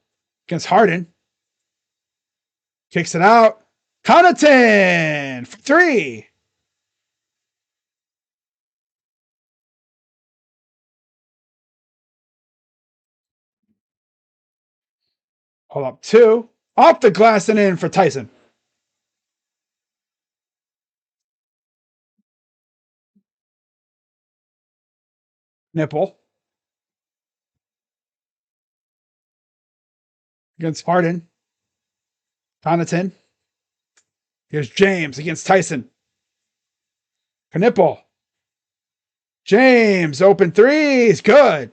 against Harden. Kicks it out. Connaughton for three. Hold up two. Off the glass and in for Tyson. Nipple against Harden. Connaughton. Here's James against Tyson. Knipple. James, open threes. Good.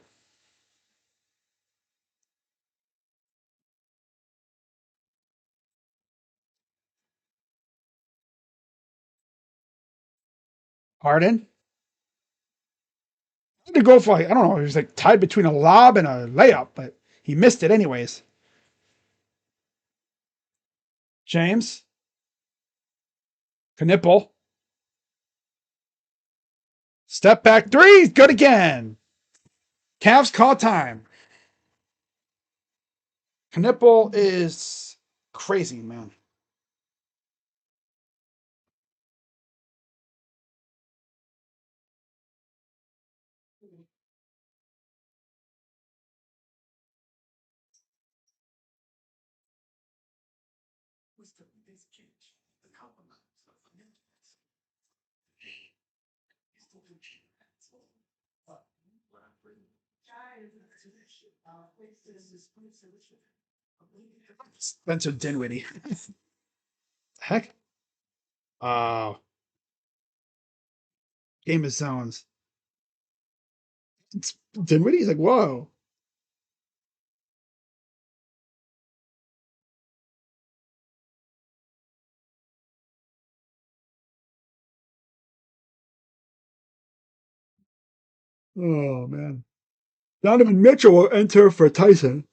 Harden. To go for, I don't know, he was like tied between a lob and a layup, but he missed it anyways. James. Knipple. Step back three. Good again. Cavs call time. Knipple is crazy, man. Spencer Dinwiddie. Heck? Game of zones. It's Dinwiddie's like, whoa. Oh, man. Donovan Mitchell will enter for Tyson.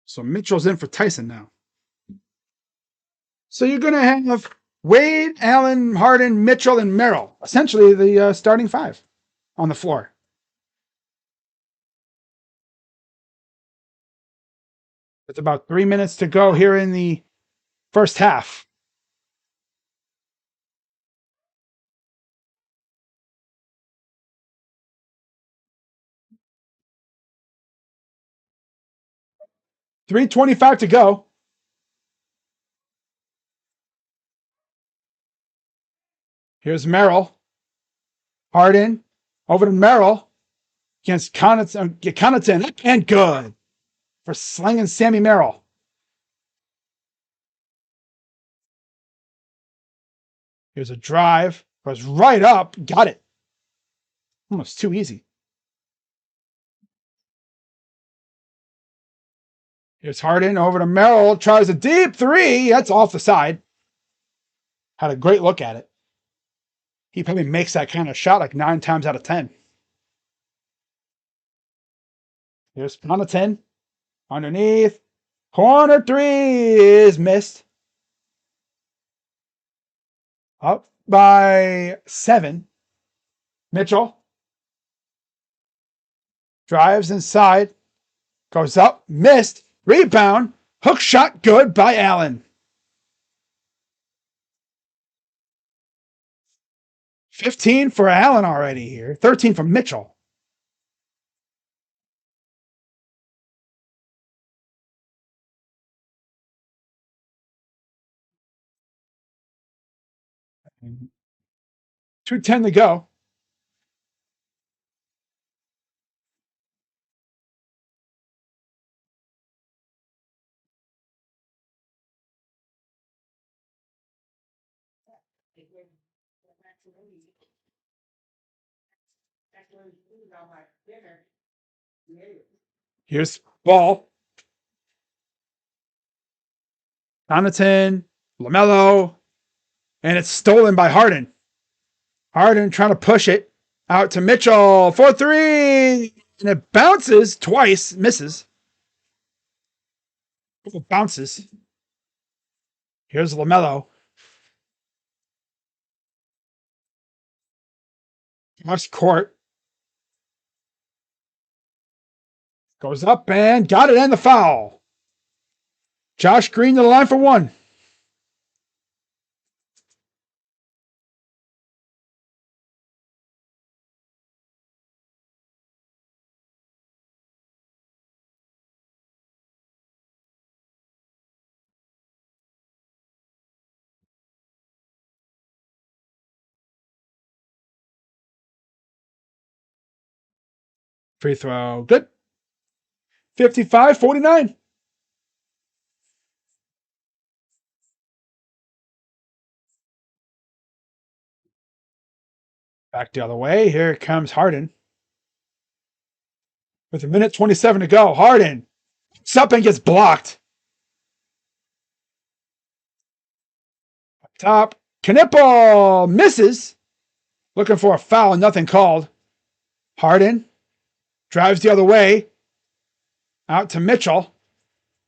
So Mitchell's in for Tyson now. So you're going to have Wade, Allen, Harden, Mitchell, and Merrill. Essentially the starting five on the floor. It's about 3 minutes to go here in the first half. $3:25 to go. Here's Merrill. Harden over to Merrill against Connaughton. And good for slinging Sammy Merrill. Here's a drive. Goes right up. Got it. Almost too easy. Here's Harden over to Merrill. Tries a deep three. That's off the side. Had a great look at it. He probably makes that kind of shot like 9 times out of 10. Here's Connaughton underneath. Corner three is missed. Up by 7. Mitchell drives inside. Goes up. Missed. Rebound. Hook shot good by Allen. 15 for Allen already here. 13 for Mitchell. And 2:10 to go. Here's ball. Connaughton, LaMelo, and it's stolen by Harden. Harden trying to push it out to Mitchell for 3, and it bounces twice, misses. Couple bounces. Here's LaMelo. Cross court. Goes up and got it, and the foul. Josh Green to the line for 1. Free throw. Good. 55-49. Back the other way. Here comes Harden. With 1:27 to go. Harden. Up and gets blocked. Up top. Knipple misses. Looking for a foul. Nothing called. Harden drives the other way. Out to Mitchell.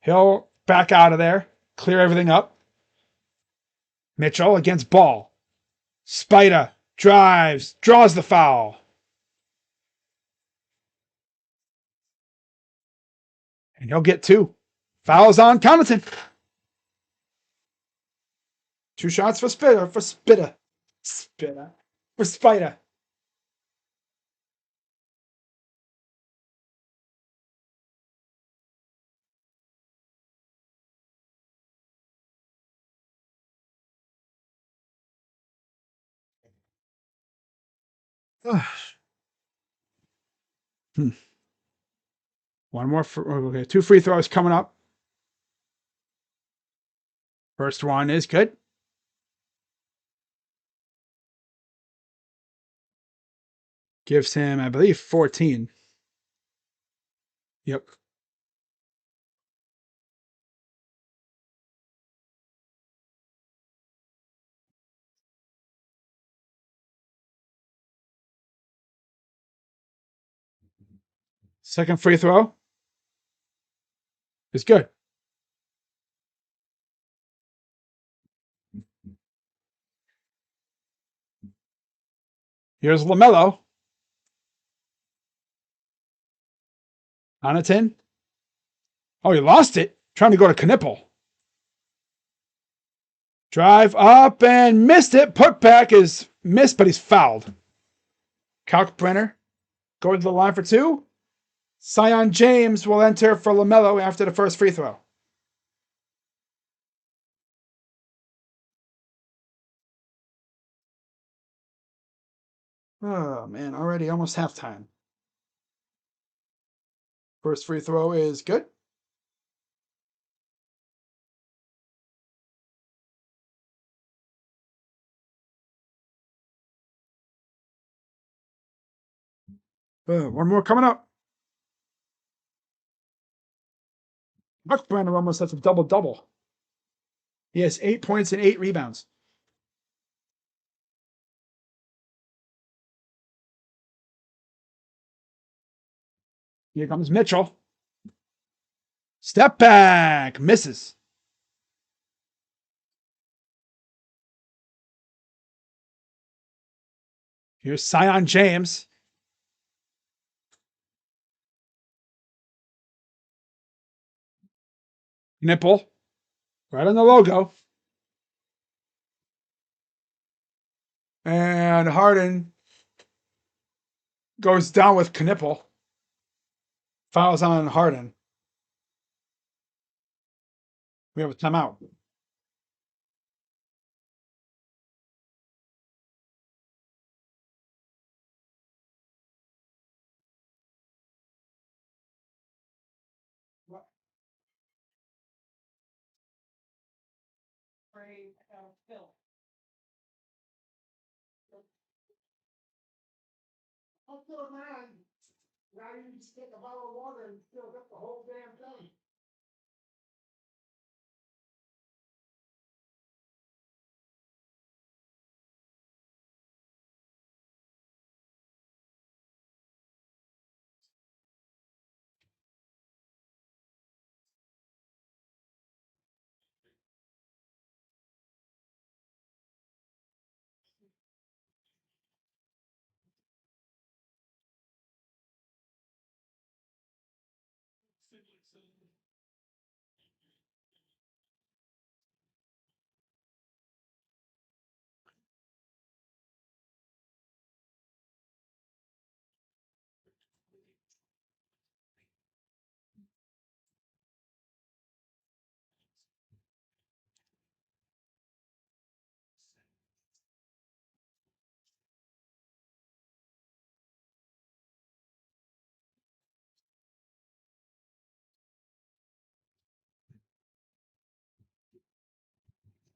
He'll back out of there. Clear everything up. Mitchell against Ball. Spida drives. Draws the foul. And he'll get 2. Fouls on Connaughton. 2 shots for Spida. For Spida. Spida. For Spida. One more. Okay, 2 free throws coming up. First one is good. Gives him, I believe, 14. Yep. Second free throw is good. Here's LaMelo. Connaughton. Oh, he lost it. Trying to go to Knipple. Drive up and missed it. Putback is missed, but he's fouled. Kalkbrenner going to the line for 2. Zion James will enter for LaMelo after the first free throw. Oh, man, already almost halftime. First free throw is good. One more coming up. Kalkbrenner almost has a double-double. He has 8 points and 8 rebounds. Here comes Mitchell. Step back. Misses. Here's Sion James. Nipple. Right on the logo. And Harden goes down with Knipple. Fouls on Harden. We have a timeout. Now you just take a bottle of water and fill up the whole damn thing.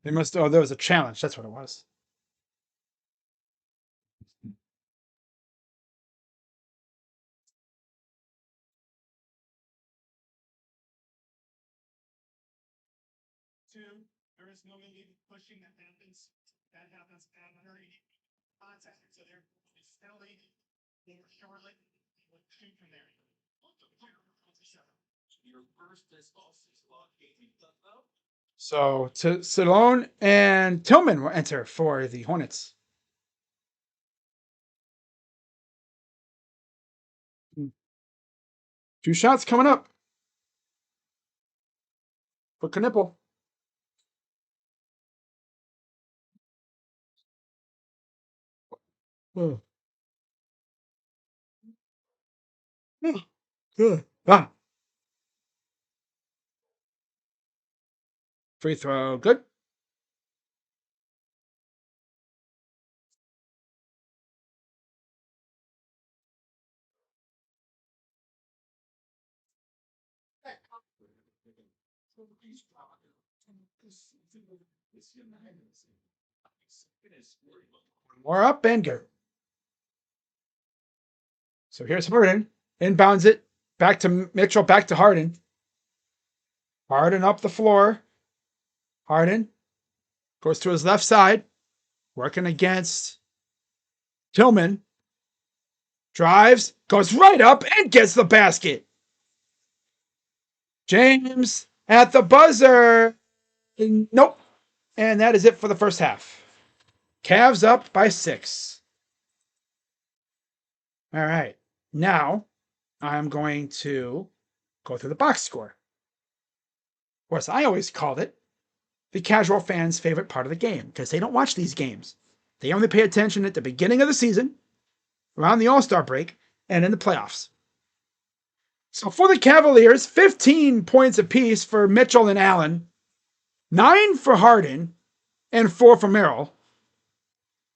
They must. Oh, there was a challenge. That's what it was. There is no illegal pushing that happens. That happens after contact. So they're steadily, they were shortly, would shoot from there. So to Salone and Tillman will enter for the Hornets. Two shots coming up for Knipple. Oh. Good. Ah. Free throw. Good. More up and good. So here's Harden. Inbounds it. Back to Mitchell. Back to Harden. Harden up the floor. Harden goes to his left side. Working against Tillman. Drives. Goes right up and gets the basket. James at the buzzer. Nope. And that is it for the first half. Cavs up by 6. All right. Now I'm going to go through the box score. Of course, I always called it the casual fan's favorite part of the game because they don't watch these games. They only pay attention at the beginning of the season, around the All-Star break, and in the playoffs. So for the Cavaliers, 15 points apiece for Mitchell and Allen, 9 for Harden, and 4 for Merrill.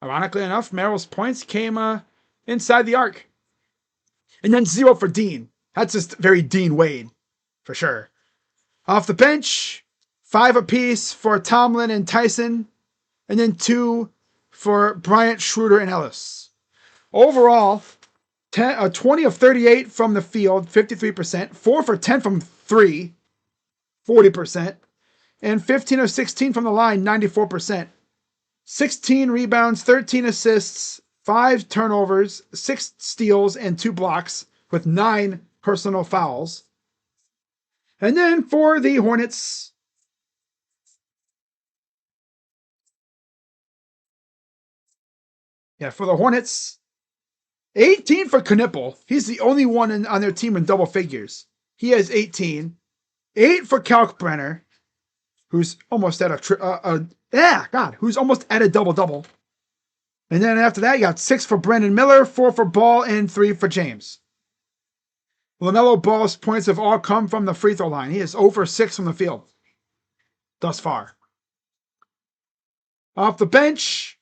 Ironically enough, Merrill's points came inside the arc. And then 0 for Dean. That's just very Dean Wade, for sure. Off the bench, 5 apiece for Tomlin and Tyson, and then 2 for Bryant, Schroeder, and Ellis. Overall, 20 of 38 from the field, 53%, 4 for 10 from 3, 40%, and 15 of 16 from the line, 94%. 16 rebounds, 13 assists, 5 turnovers, 6 steals, and 2 blocks, with 9 personal fouls. And then for the Hornets, for the Hornets, 18 for Knipple. He's the only one on their team in double figures. He has 18. 8 for Kalkbrenner, who's almost at who's almost at a double-double. And then after that, you got 6 for Brandon Miller, 4 for Ball, and 3 for James. LaMelo Ball's points have all come from the free throw line. He is over 6 from the field thus far. Off the bench,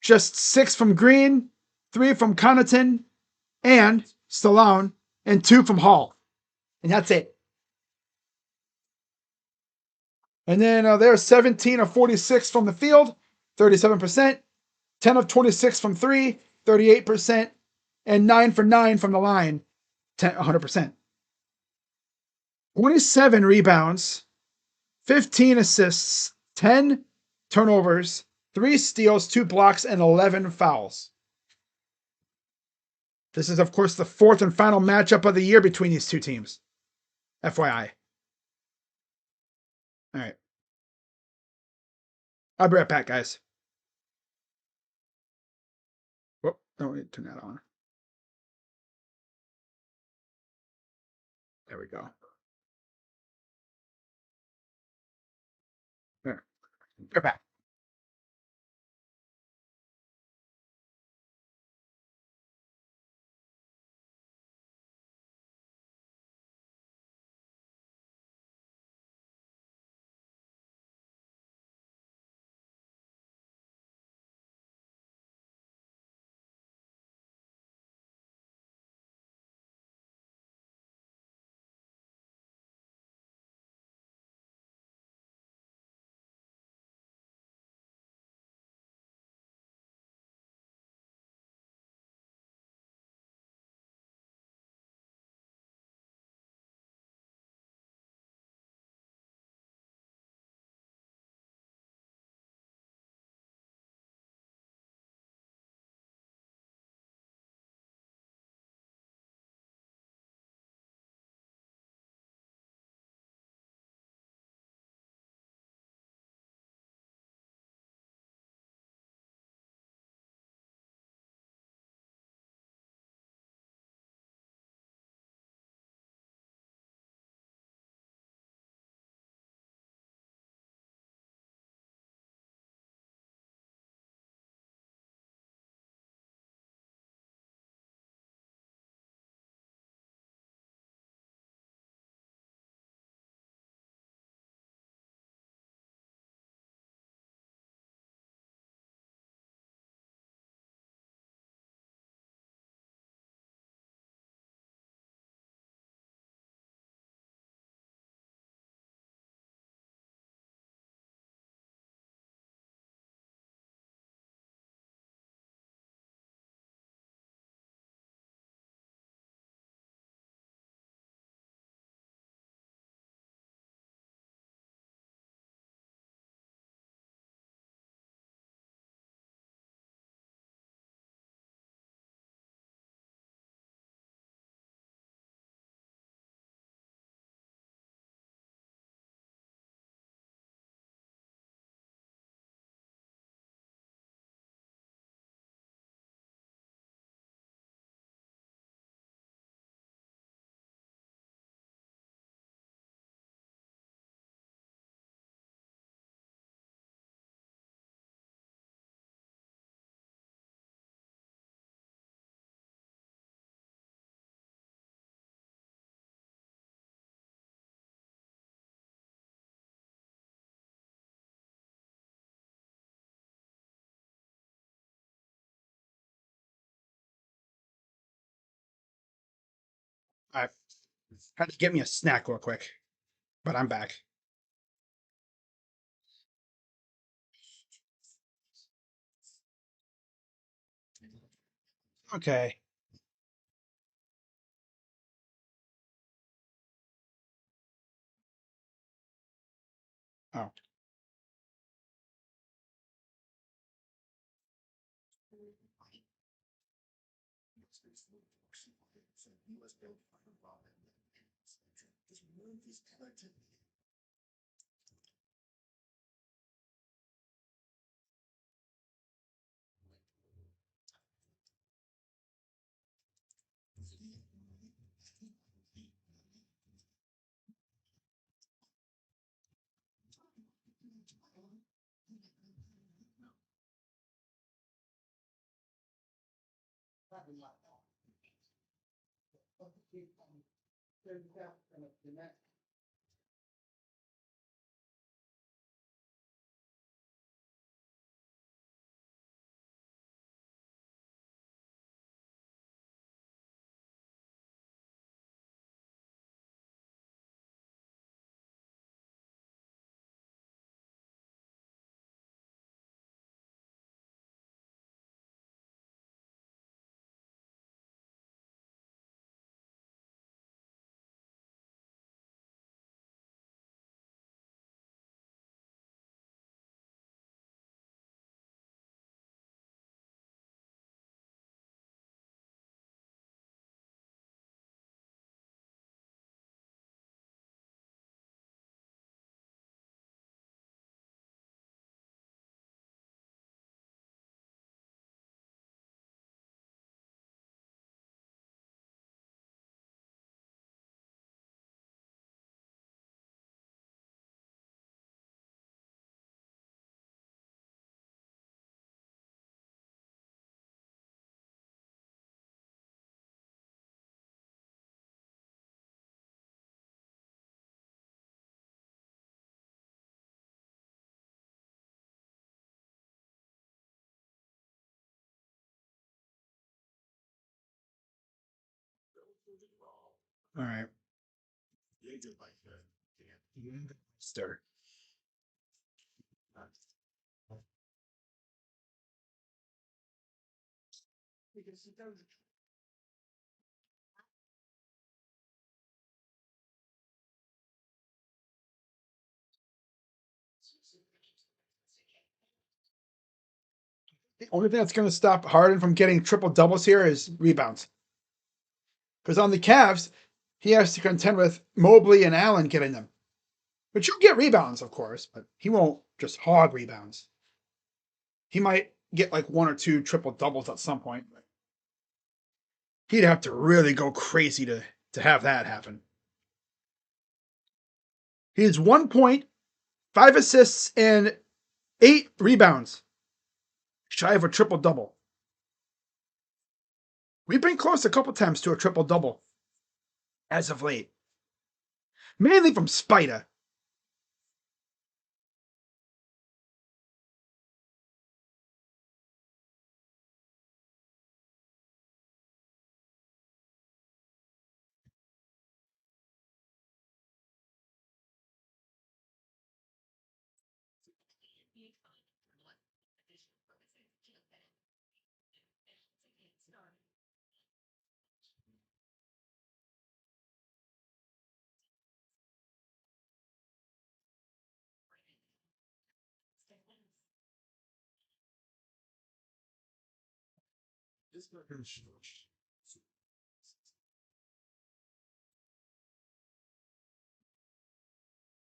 just 6 from Green, 3 from Connaughton and Stallone, and 2 from Hall. And that's it. And then they're 17 of 46 from the field, 37%. 10 of 26 from 3, 38%. And 9 for 9 from the line, 100%. 27 rebounds, 15 assists, 10 turnovers, 3 steals, 2 blocks, and 11 fouls. This is, of course, the 4th and final matchup of the year between these two teams. FYI. All right. I'll be right back, guys. Whoop, don't need to turn that on. There we go. There. We're back. I had to get me a snack real quick, but I'm back. Okay. Oh. All right. Start. The only thing that's going to stop Harden from getting triple doubles here is rebounds. Because on the Cavs, he has to contend with Mobley and Allen getting them. But you'll get rebounds, of course, but he won't just hog rebounds. He might get like one or two triple doubles at some point. He'd have to really go crazy to have that happen. He has 1 point, 5 assists, and 8 rebounds. Shy of a triple double. We've been close a couple times to a triple double as of late. Mainly from Spida.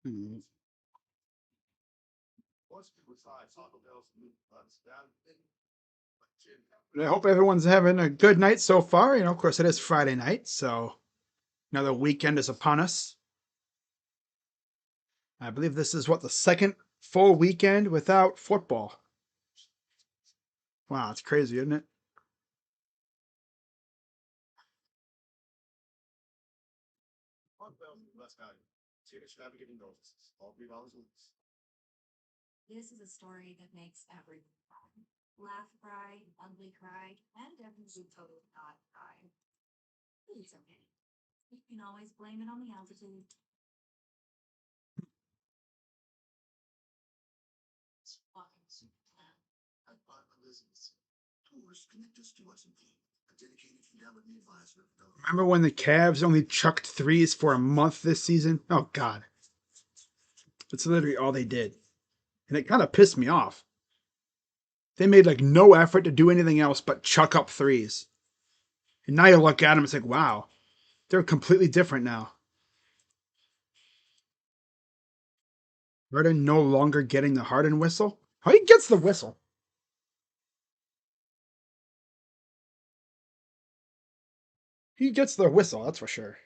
Hmm. I hope everyone's having a good night so far. Of course, it is Friday night, so another weekend is upon us. I believe this is what the second full weekend without football. Wow, it's crazy, isn't it? This is a story that makes everyone cry. Laugh, cry, ugly cry, and definitely totally not cry. It's okay. You can always blame it on the altitude. Remember when the Cavs only chucked threes for a month this season? Oh, God. That's literally all they did. And it kind of pissed me off. They made like no effort to do anything else but chuck up threes. And now you look at them, it's like, wow, they're completely different now. Harden no longer getting the Harden whistle. Oh, he gets the whistle. He gets the whistle, that's for sure.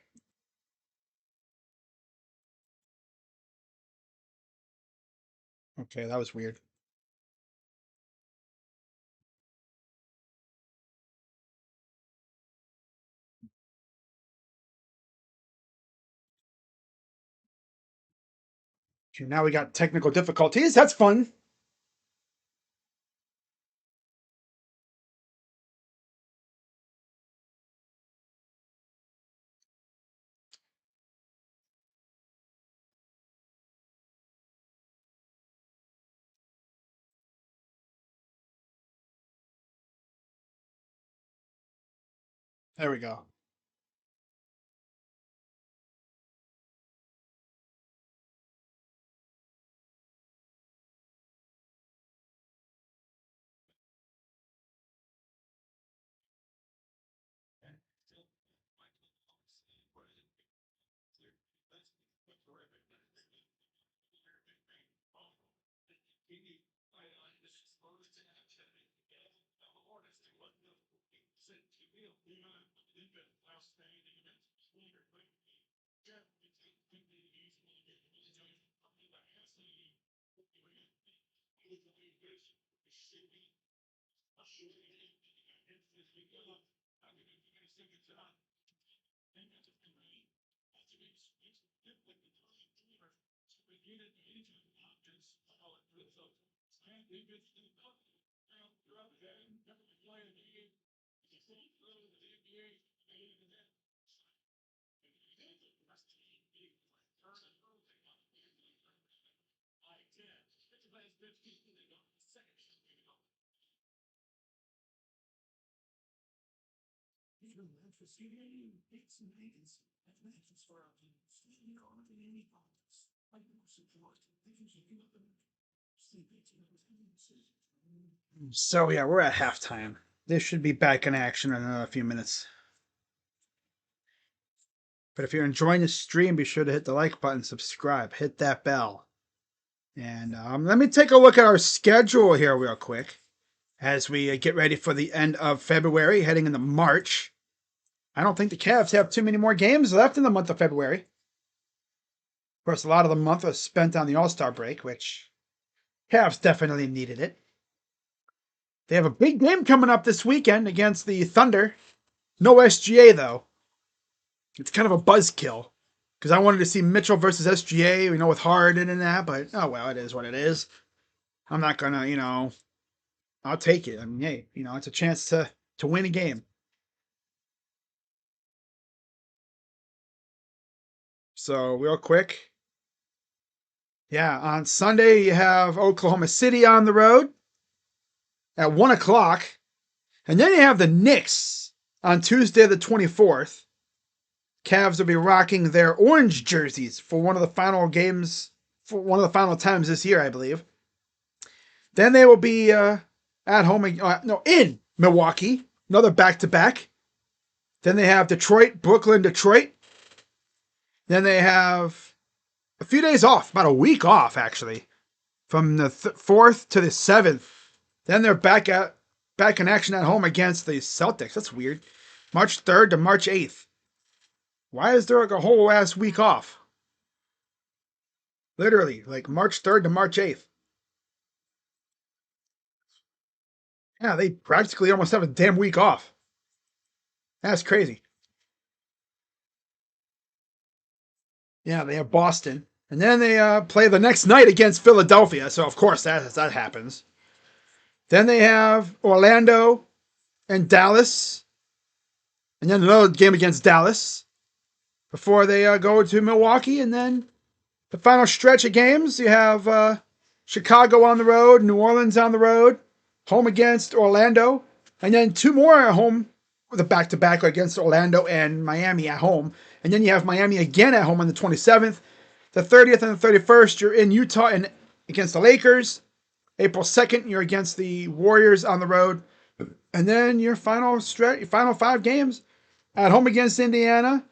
Okay, that was weird. Okay, now we got technical difficulties. That's fun. There we go. So yeah, we're at halftime. This should be back in action in a few minutes. But if you're enjoying the stream, be sure to hit the like button, subscribe, hit that bell. And let me take a look at our schedule here real quick as we get ready for the end of February, heading into March. I don't think the Cavs have too many more games left in the month of February. Of course, a lot of the month was spent on the All-Star break, which Cavs definitely needed it. They have a big game coming up this weekend against the Thunder. No SGA, though. It's kind of a buzzkill because I wanted to see Mitchell versus SGA, with Harden and that, but oh well, it is what it is. I'm not gonna, I'll take it. I mean, hey, it's a chance to win a game. So real quick, yeah, on Sunday you have Oklahoma City on the road at 1 o'clock, and then you have the Knicks on Tuesday the 24th. Cavs will be rocking their orange jerseys for one of the final games, for one of the final times this year, I believe. Then they will be at home, in Milwaukee, another back-to-back. Then they have Detroit, Brooklyn, Detroit. Then they have a few days off, about a week off, actually, from the 4th to the 7th. Then they're back in action at home against the Celtics. That's weird. March 3rd to March 8th. Why is there like a whole ass week off? Literally, like March 3rd to March 8th. Yeah, they practically almost have a damn week off. That's crazy. Yeah, they have Boston. And then they play the next night against Philadelphia. So, of course, that happens. Then they have Orlando and Dallas. And then another game against Dallas before they go to Milwaukee. And then the final stretch of games, you have Chicago on the road, New Orleans on the road, home against Orlando, and then two more at home with a back-to-back against Orlando and Miami at home. And then you have Miami again at home on the 27th. The 30th and the 31st, you're in Utah and against the Lakers. April 2nd, you're against the Warriors on the road. And then your final 5 games, at home against Indiana.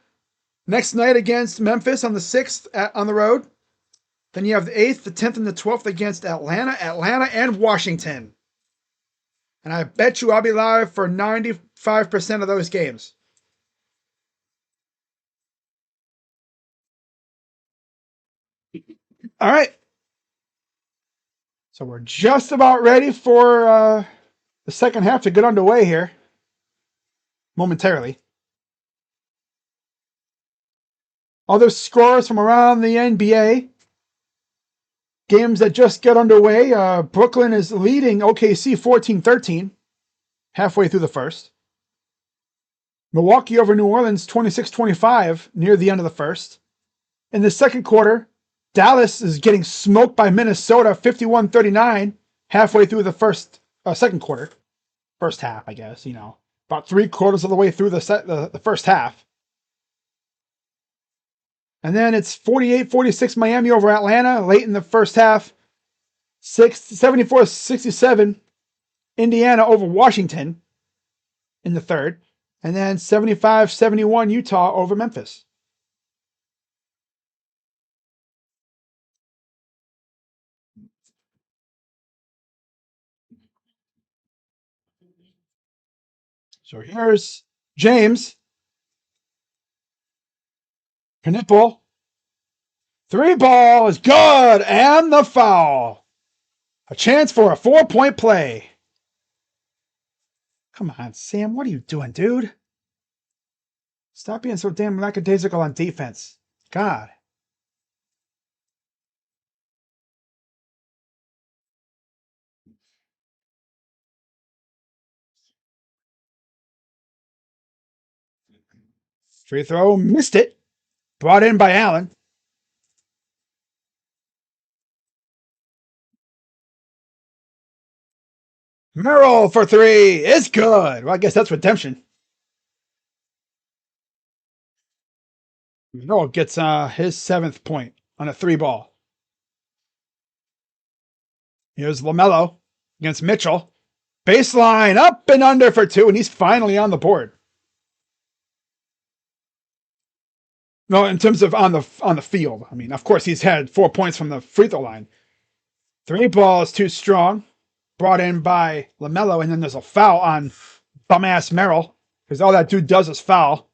Next night against Memphis on the 6th on the road. Then you have the 8th, the 10th, and the 12th against Atlanta, and Washington. And I bet you I'll be live for 95% of those games. All right. So we're just about ready for the second half to get underway here momentarily. Other scores from around the NBA. Games that just get underway. Brooklyn is leading OKC 14-13 halfway through the first. Milwaukee over New Orleans 26-25 near the end of the first. In the second quarter, Dallas is getting smoked by Minnesota 51-39 halfway through the second quarter. First half, I guess, about 3/4 of the way through the first half. And then it's 48-46 Miami over Atlanta late in the first half. 74-67 Indiana over Washington in the third. And then 75-71 Utah over Memphis. So here's James. Knipple. 3-ball is good, and the foul. A chance for a 4-point play. Come on, Sam, what are you doing, dude? Stop being so damn lackadaisical on defense. God. Free throw, missed it. Brought in by Allen. Merrill for 3 is good. Well, I guess that's redemption. Merrill gets his 7th point on a 3-ball. Here's LaMelo against Mitchell. Baseline up and under for 2, and he's finally on the board. No, in terms of on the field. I mean, of course, he's had 4 points from the free throw line. 3-ball is too strong. Brought in by LaMelo, and then there's a foul on bum-ass Merrill, because all that dude does is foul.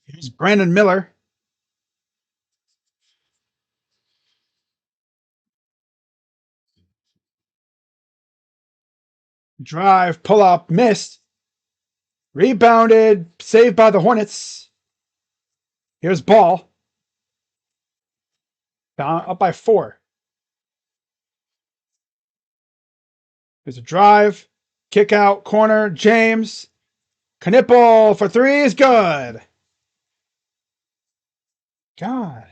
Here's Brandon Miller. Drive, pull up, missed. Rebounded, saved by the Hornets. Here's Ball. Down, up by 4. There's a drive, kick out, corner, James. Knipple for 3 is good. God.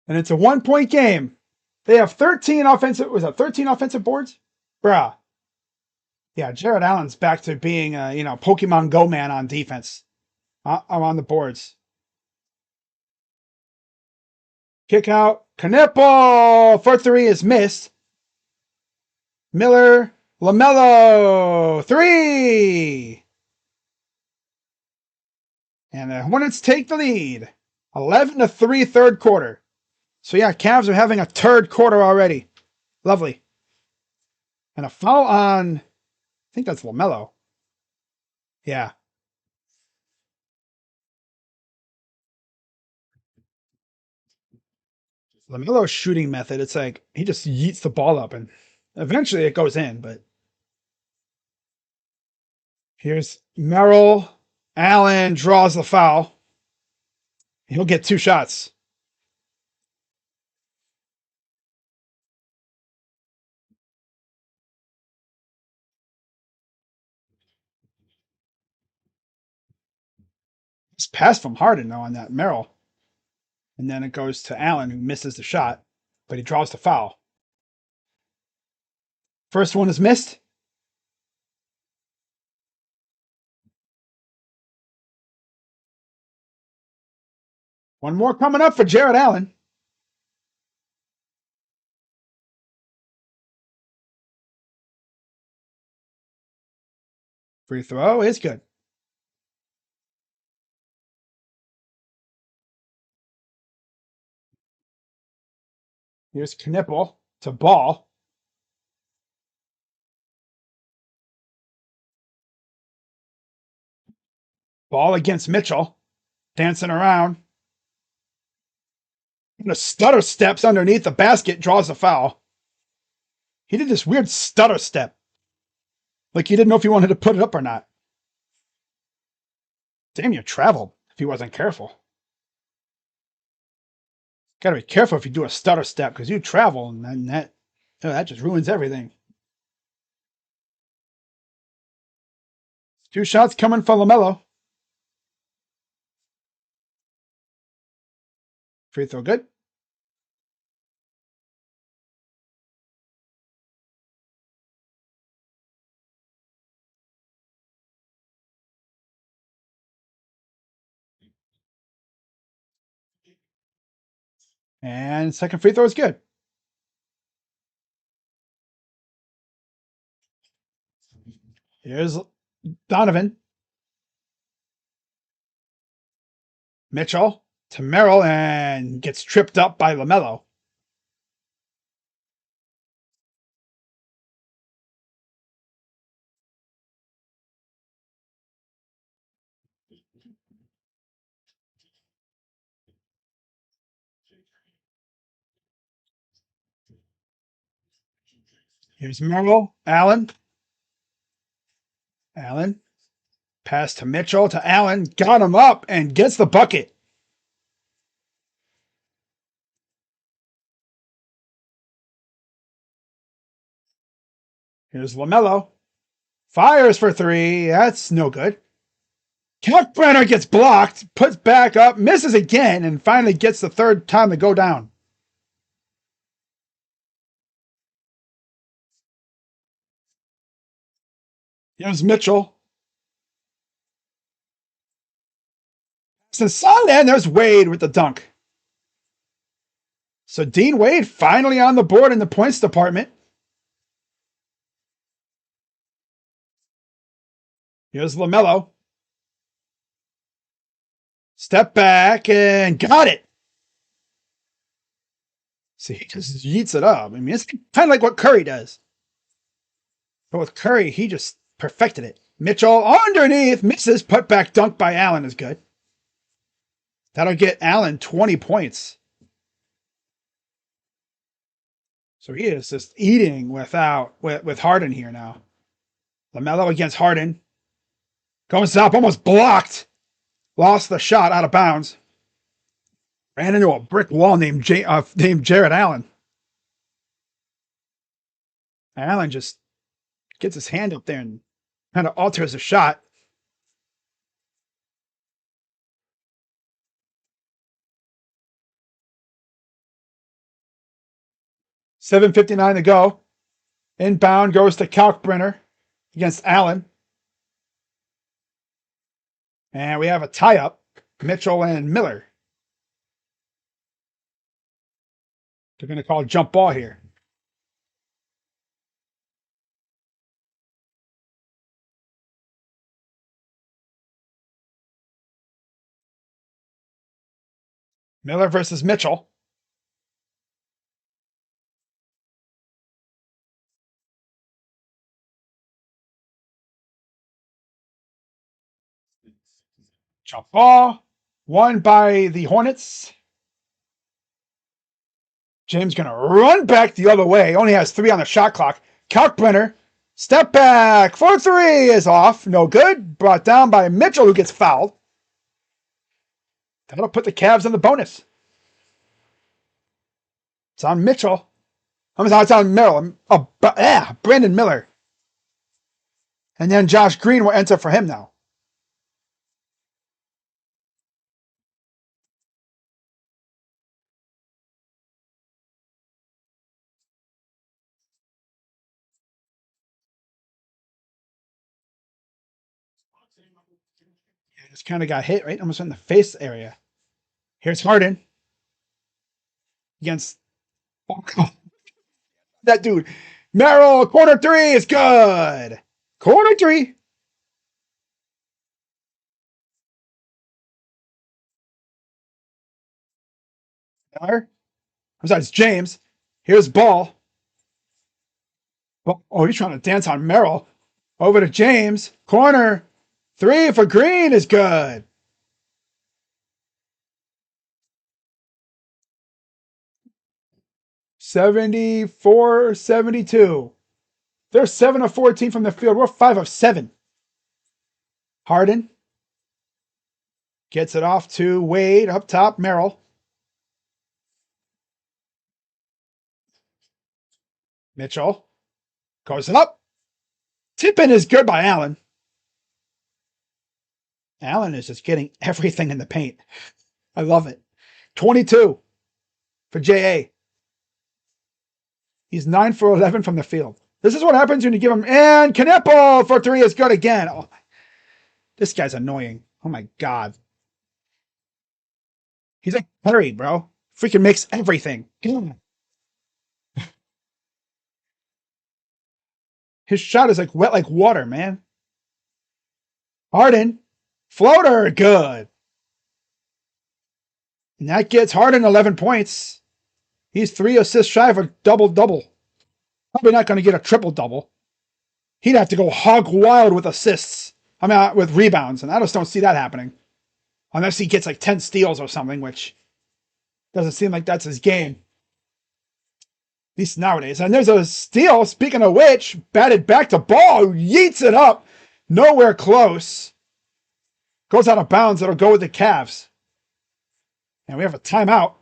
And it's a 1-point game. They have 13 offensive boards? Bruh. Yeah, Jared Allen's back to being a, Pokemon Go man on defense. I'm on the boards. Kick out. Knipple for 3 is missed. Miller, LaMelo, 3. And the Hornets take the lead. 11-3 third quarter. So yeah, Cavs are having a third quarter already. Lovely. And a foul on, I think that's LaMelo. Yeah. LaMelo's shooting method, it's like he just yeets the ball up and eventually it goes in, but here's Merrill. Allen draws the foul. He'll get 2 shots. It's pass from Harden, though, on that Merrill. And then it goes to Allen, who misses the shot, but he draws the foul. First one is missed. One more coming up for Jared Allen. Free throw is good. Here's Knipple to Ball. Ball against Mitchell. Dancing around. And a stutter steps underneath the basket, draws a foul. He did this weird stutter step. Like he didn't know if he wanted to put it up or not. Damn, you traveled if he wasn't careful. Gotta be careful if you do a stutter step because you travel and then that just ruins everything. 2 shots coming for LaMelo. Free throw good. And second free throw is good. Here's Donovan. Mitchell to Merrill and gets tripped up by LaMelo. Here's Merrill. Allen. Allen. Pass to Mitchell to Allen. Got him up and gets the bucket. Here's LaMelo. Fires for 3. That's no good. Kalkbrenner gets blocked, puts back up, misses again, and finally gets the third time to go down. Here's Mitchell. Inside, and there's Wade with the dunk. So Dean Wade finally on the board in the points department. Here's LaMelo. Step back and got it. See, he just yeets it up. I mean, it's kind of like what Curry does. But with Curry, he just perfected it. Mitchell underneath, misses, put back dunk by Allen is good. That'll get Allen 20 points. So he is just eating with Harden here now. LaMelo against Harden. Goes up, almost blocked. Lost the shot out of bounds. Ran into a brick wall named Jared Allen. Allen just gets his hand up there and kind of alters the shot. $7:59 to go. Inbound goes to Kalkbrenner against Allen. And we have a tie-up. Mitchell and Miller. They're going to call jump ball here. Miller versus Mitchell. Jump ball. Won by the Hornets. James going to run back the other way. Only has 3 on the shot clock. Kalkbrenner. Step back for 3 is off. No good. Brought down by Mitchell, who gets fouled. That'll put the Cavs in the bonus. It's on Mitchell. It's on Merrill. Brandon Miller. And then Josh Green will enter for him now. Just kind of got hit right almost in the face area. Here's Harden against that dude. Merrill, corner three is good. Corner three. Miller. I'm sorry, it's James. Here's Ball. Oh, he's trying to dance on Merrill. Over to James. Corner. Three for Green is good. '74, '72. They're 7 of 14 from the field. We're 5 of 7. Harden gets it off to Wade up top. Merrill. Mitchell goes it up. Tip-in is good by Allen. Allen is just getting everything in the paint. I love it. 22 for JA. He's 9 for 11 from the field. This is what happens when you give him, and Knipple for three is good again. Oh, this guy's annoying. Oh my God. He's like Perry, bro. Freaking makes everything. His shot is like wet like water, man. Harden. Floater, good. And that gets Harden 11 points. He's 3 assists shy of a double-double. Probably not going to get a triple-double. He'd have to go hog wild with assists. I mean, with rebounds, and I just don't see that happening. Unless he gets like 10 steals or something, which doesn't seem like that's his game. At least nowadays. And there's a steal, speaking of which, batted back to Ball, yeets it up. Nowhere close. Goes out of bounds. It'll go with the Cavs. And we have a timeout.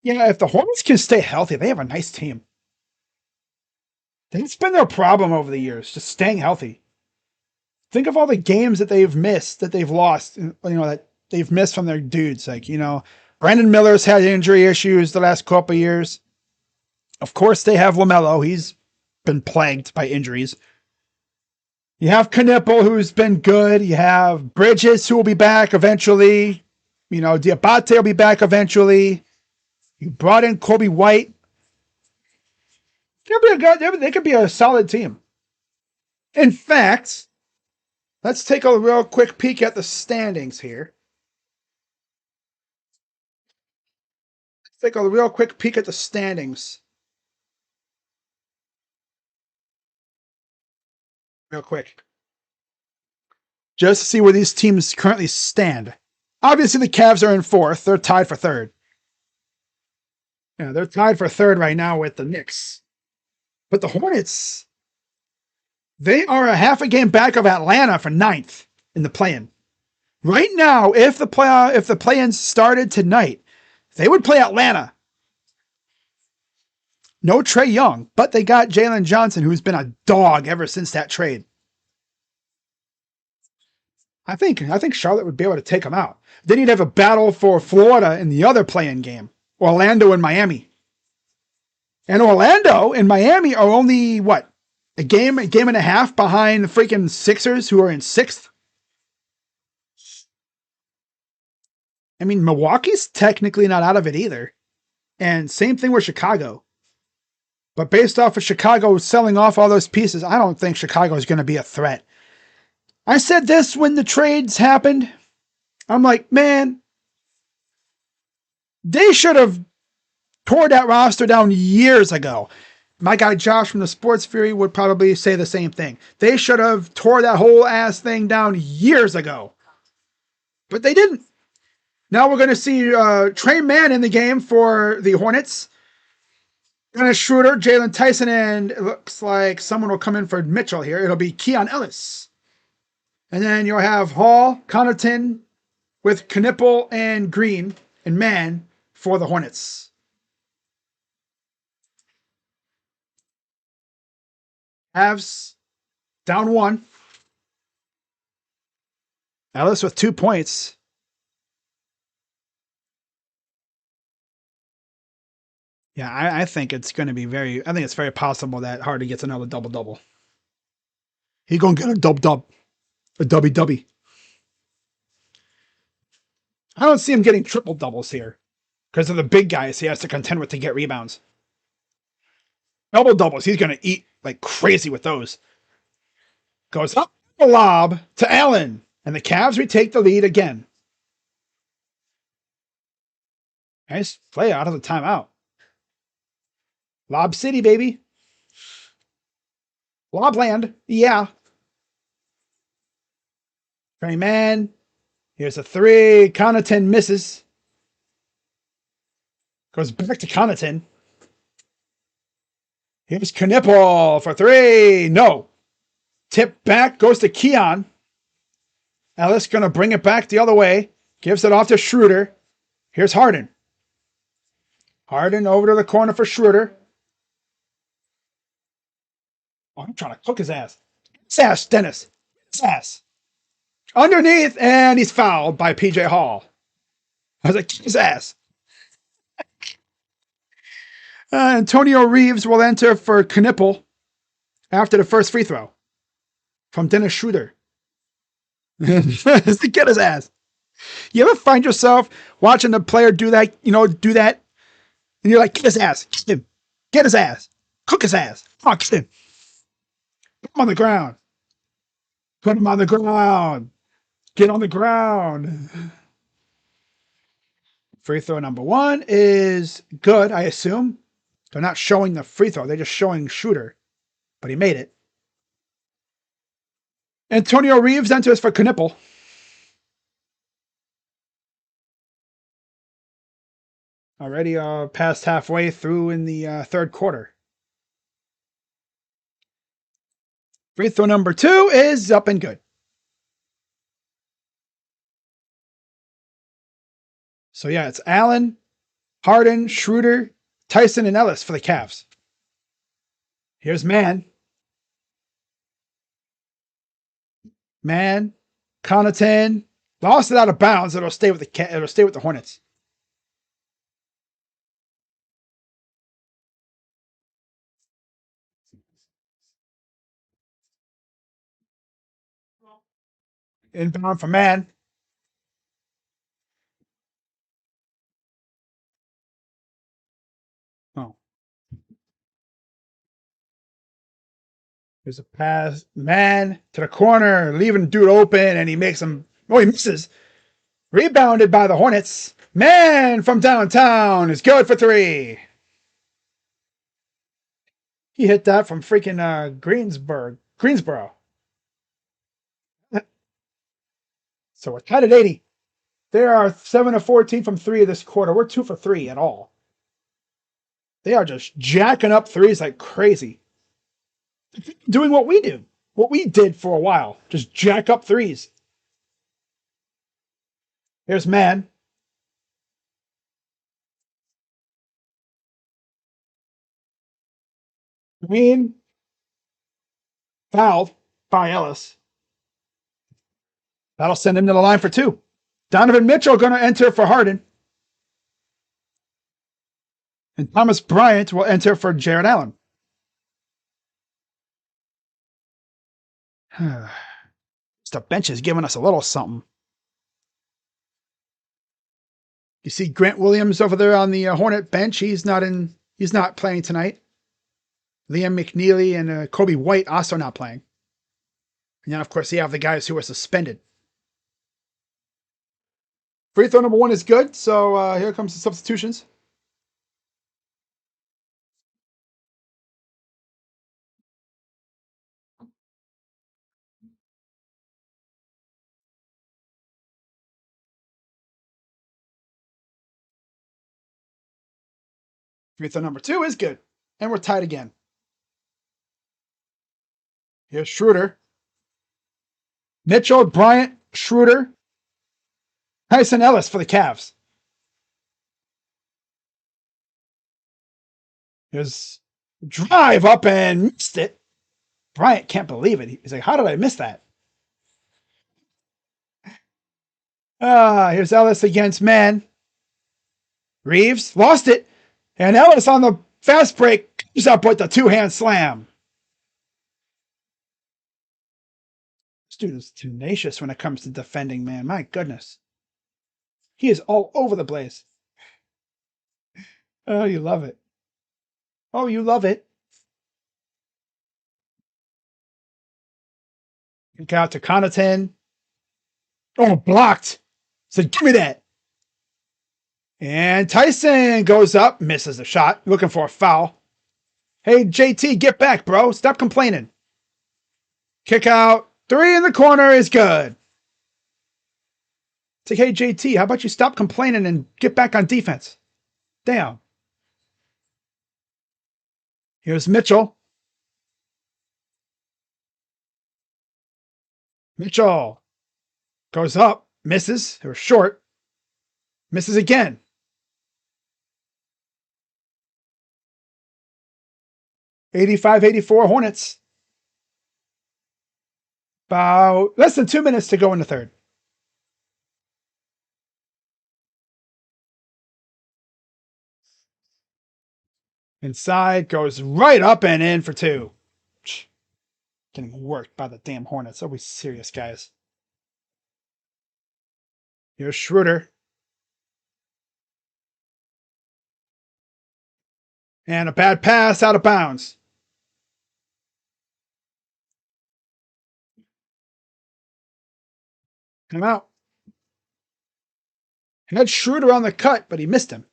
Yeah, if the Hornets can stay healthy, they have a nice team. That's been their problem over the years, just staying healthy. Think of all the games that they've missed, that they've lost, that they've missed from their dudes. Like, Brandon Miller's had injury issues the last couple of years. Of course, they have LaMelo. He's been plagued by injuries. You have Knipple, who's been good. You have Bridges, who will be back eventually. Diabate will be back eventually. You brought in Kobe White. They could be a solid team. In fact, let's take a real quick peek at the standings here. Let's take a real quick peek at the standings. Real quick. Just to see where these teams currently stand. Obviously, the Cavs are in fourth. They're tied for third. Yeah, they're tied for third right now with the Knicks. But the Hornets, they are a half a game back of Atlanta for ninth in the play-in. Right now, if the play-in started tonight, they would play Atlanta. No Trae Young, but they got Jalen Johnson, who's been a dog ever since that trade. I think Charlotte would be able to take them out. Then you'd have a battle for Florida in the other play-in game. Orlando and Miami. And Orlando and Miami are only, a game and a half behind the freaking Sixers, who are in sixth? I mean, Milwaukee's technically not out of it either. And same thing with Chicago. But based off of Chicago selling off all those pieces, I don't think Chicago is going to be a threat. I said this when the trades happened. I'm like, man, they should have tore that roster down years ago. My guy Josh from the Sports Fury would probably say the same thing. They should have tore that whole ass thing down years ago. But they didn't. Now we're going to see Trey Mann in the game for the Hornets. Dennis Schroeder, Jalen Tyson, and it looks like someone will come in for Mitchell here. It'll be Keon Ellis. And then you'll have Hall, Connaughton with Knipple and Green and Mann for the Hornets. Avs down 1. Ellis with 2 points. Yeah, I think it's going to be I think it's very possible that Hardy gets another double-double. He's going to get a double-double. A dubby dubby. I don't see him getting triple doubles here because of the big guys he has to contend with to get rebounds. Double doubles, he's going to eat like crazy with those. Goes up the lob to Allen, and the Cavs retake the lead again. Nice play out of the timeout. Lob City, baby. Lob land, yeah. Trey man. Here's a three. Connaughton misses. Goes back to Connaughton. Here's Knipple for three. No. Tip back. Goes to Keon. Ellis going to bring it back the other way. Gives it off to Schroeder. Here's Harden. Harden over to the corner for Schroeder. Oh, I'm trying to cook his ass. His ass, Dennis. His ass. Underneath, and he's fouled by PJ Hall. I was like, his ass. Antonio Reeves will enter for Knipple after the first free throw from Dennis Schroeder. Get his ass. You ever find yourself watching the player do that, do that, and you're like, get his ass. Get him. Get his ass. Cook his ass. Come on, get him. Put him on the ground. Put him on the ground. Get on the ground. Free throw number one is good, I assume. They're not showing the free throw. They're just showing Schroeder. But he made it. Antonio Reeves enters for Knipple. Already past halfway through in the third quarter. Free throw number two is up and good. So yeah, it's Allen, Harden, Schroeder, Tyson, and Ellis for the Cavs. Here's Man. Man, Connaughton lost it out of bounds. It'll stay with the Hornets. Inbound for Man. Oh. There's a pass. Man to the corner, leaving dude open, and he makes him. Oh, he misses. Rebounded by the Hornets. Man from downtown is good for three. He hit that from freaking Greensboro. So we're tied at 80. They are 7 of 14 from three this quarter. We're 2 for 3 at all. They are just jacking up threes like crazy. Doing what we do. What we did for a while. Just jack up threes. Here's Man. Green. Fouled by Ellis. That'll send him to the line for two. Donovan Mitchell going to enter for Harden. And Thomas Bryant will enter for Jared Allen. The bench is giving us a little something. You see Grant Williams over there on the Hornet bench. He's not playing tonight. Liam McNeely and Kobe White also not playing. And then, of course, you have the guys who are suspended. Free throw number one is good. So here comes the substitutions. Free throw number two is good. And we're tied again. Here's Schroeder. Mitchell, Bryant, Schroeder, Tyson Ellis for the Cavs. Here's drive up and missed it. Bryant can't believe it. He's like, how did I miss that? Here's Ellis against Man. Reeves lost it. And Ellis on the fast break comes up with the two-hand slam. This dude is tenacious when it comes to defending, man. My goodness. He is all over the place. Oh, you love it. Oh, you love it. Kick out to Connaughton. Oh, blocked. Said, give me that. And Tyson goes up, misses the shot, looking for a foul. Hey, JT, get back, bro. Stop complaining. Kick out. 3 in the corner is good. It's like, hey, JT, how about you stop complaining and get back on defense? Damn. Here's Mitchell. Mitchell goes up, misses, or short, misses again. '85-'84 Hornets. About less than 2 minutes to go in the third. Inside, goes right up and in for 2. Getting worked by the damn Hornets. Are we serious, guys? Here's Schroeder. And a bad pass out of bounds. Come out. Had Schroeder on the cut, but he missed him.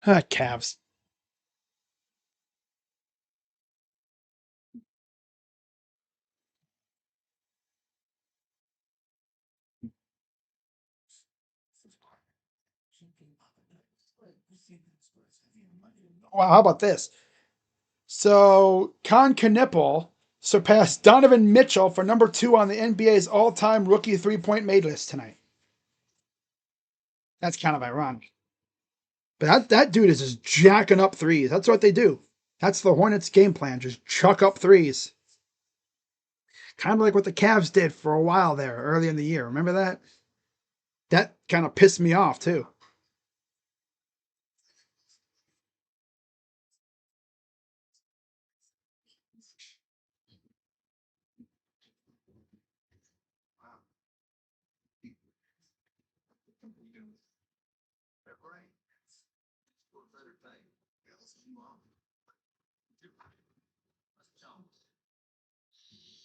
Cavs. Wow, how about this? So, Con Knipple surpassed Donovan Mitchell for number 2 on the NBA's all-time rookie three-point made list tonight. That's kind of ironic. But that dude is just jacking up threes. That's what they do. That's the Hornets' game plan. Just chuck up threes. Kind of like what the Cavs did for a while there early in the year. Remember that? That kind of pissed me off, too.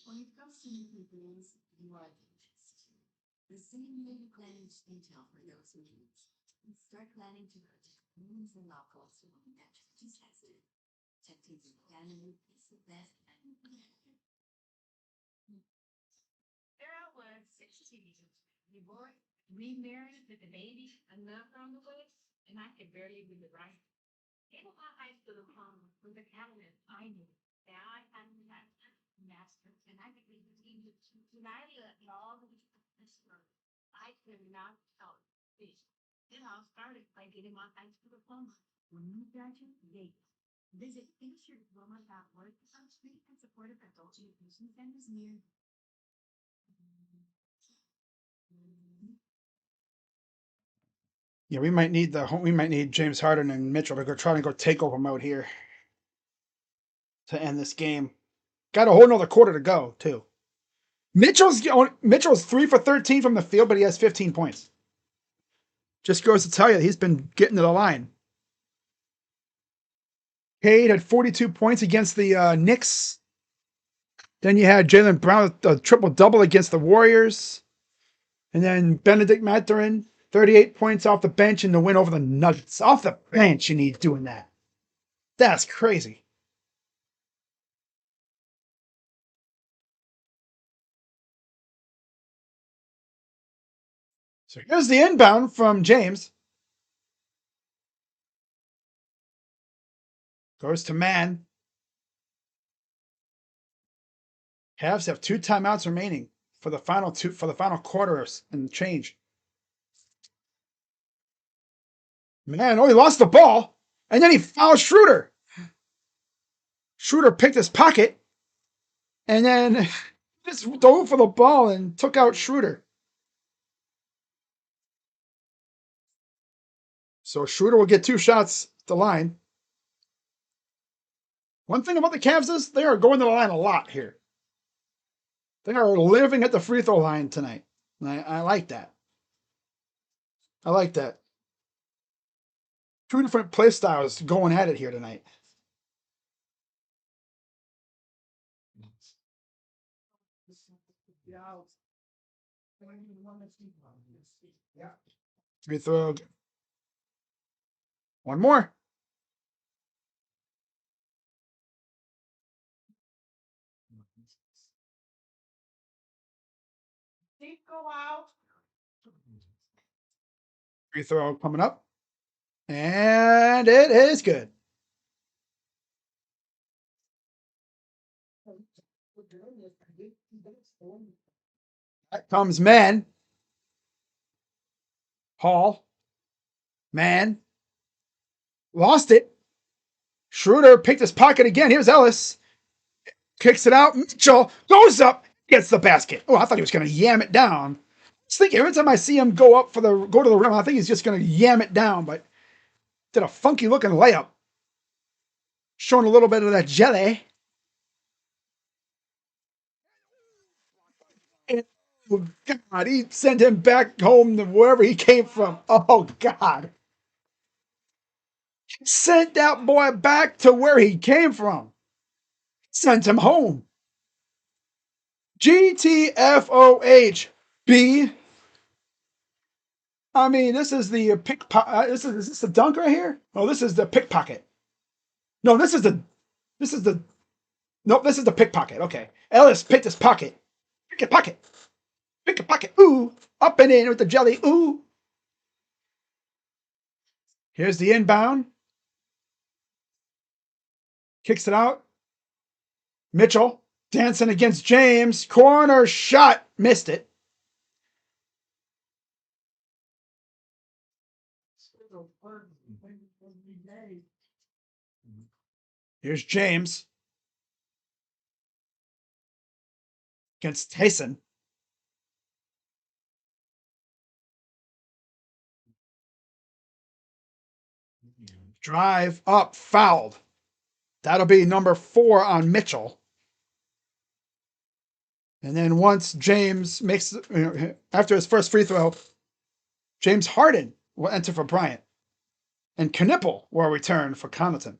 When it comes to new things, you are the best. The same way you plan each detail for those meetings. You start planning to protect means and locals who will get just tested. Protecting your family is the best. Sarah was 16. We both remarried with a baby, enough on the way, and I could barely do the right. In my high school home with the cabinet, I knew that I had master, and I could be the team united in all the this work. I could not help this. It all started by getting my high school diploma. When you graduate, yay. Visit finishyourdiploma.org for free and supportive adult education centers near. Yeah, we might need James Harden and Mitchell to go try to go takeover mode here to end this game. Got a whole nother quarter to go, too. Mitchell's 3 for 13 from the field, but he has 15 points. Just goes to tell you, he's been getting to the line. Cade had 42 points against the Knicks. Then you had Jaylen Brown, a triple-double against the Warriors. And then Benedict Mathurin, 38 points off the bench in the win over the Nuggets. Off the bench, you need doing that. That's crazy. So here's the inbound from James. Goes to man. Cavs have 2 timeouts remaining for the final quarter and change. Man, he lost the ball, and then he fouled Schroeder. Schroeder picked his pocket, and then just dove for the ball and took out Schroeder. So Schroeder will get 2 shots at the line. One thing about the Cavs is they are going to the line a lot here. They are living at the free throw line tonight. I like that. I like that. Two different play styles going at it here tonight. Free throw. One more. Free throw coming up. And it is good. That comes man. Hall. Man. Lost it. Schroeder picked his pocket again. Here's Ellis. Kicks it out. Mitchell goes up. Gets the basket. Oh, I thought he was going to yam it down. I was thinking every time I see him go to the rim, I think he's just going to yam it down, but did a funky looking layup. Showing a little bit of that jelly. And, oh, God, he sent him back home to wherever he came from. Oh, God. He sent that boy back to where he came from. Sent him home. GTFOH. B. I mean, this is the pickpocket. Is this the dunk right here? Oh, this is the pickpocket. No, this is the nope, this is the pickpocket. Okay. Ellis picked his pocket. Pick a pocket. Pick a pocket. Ooh. Up and in with the jelly. Ooh. Here's the inbound. Kicks it out. Mitchell dancing against James. Corner shot. Missed it. Here's James against Tyson. Drive up. Fouled. That'll be number 4 on Mitchell. And then once James makes, after his first free throw, James Harden will enter for Bryant. And Knipple will return for Connaughton.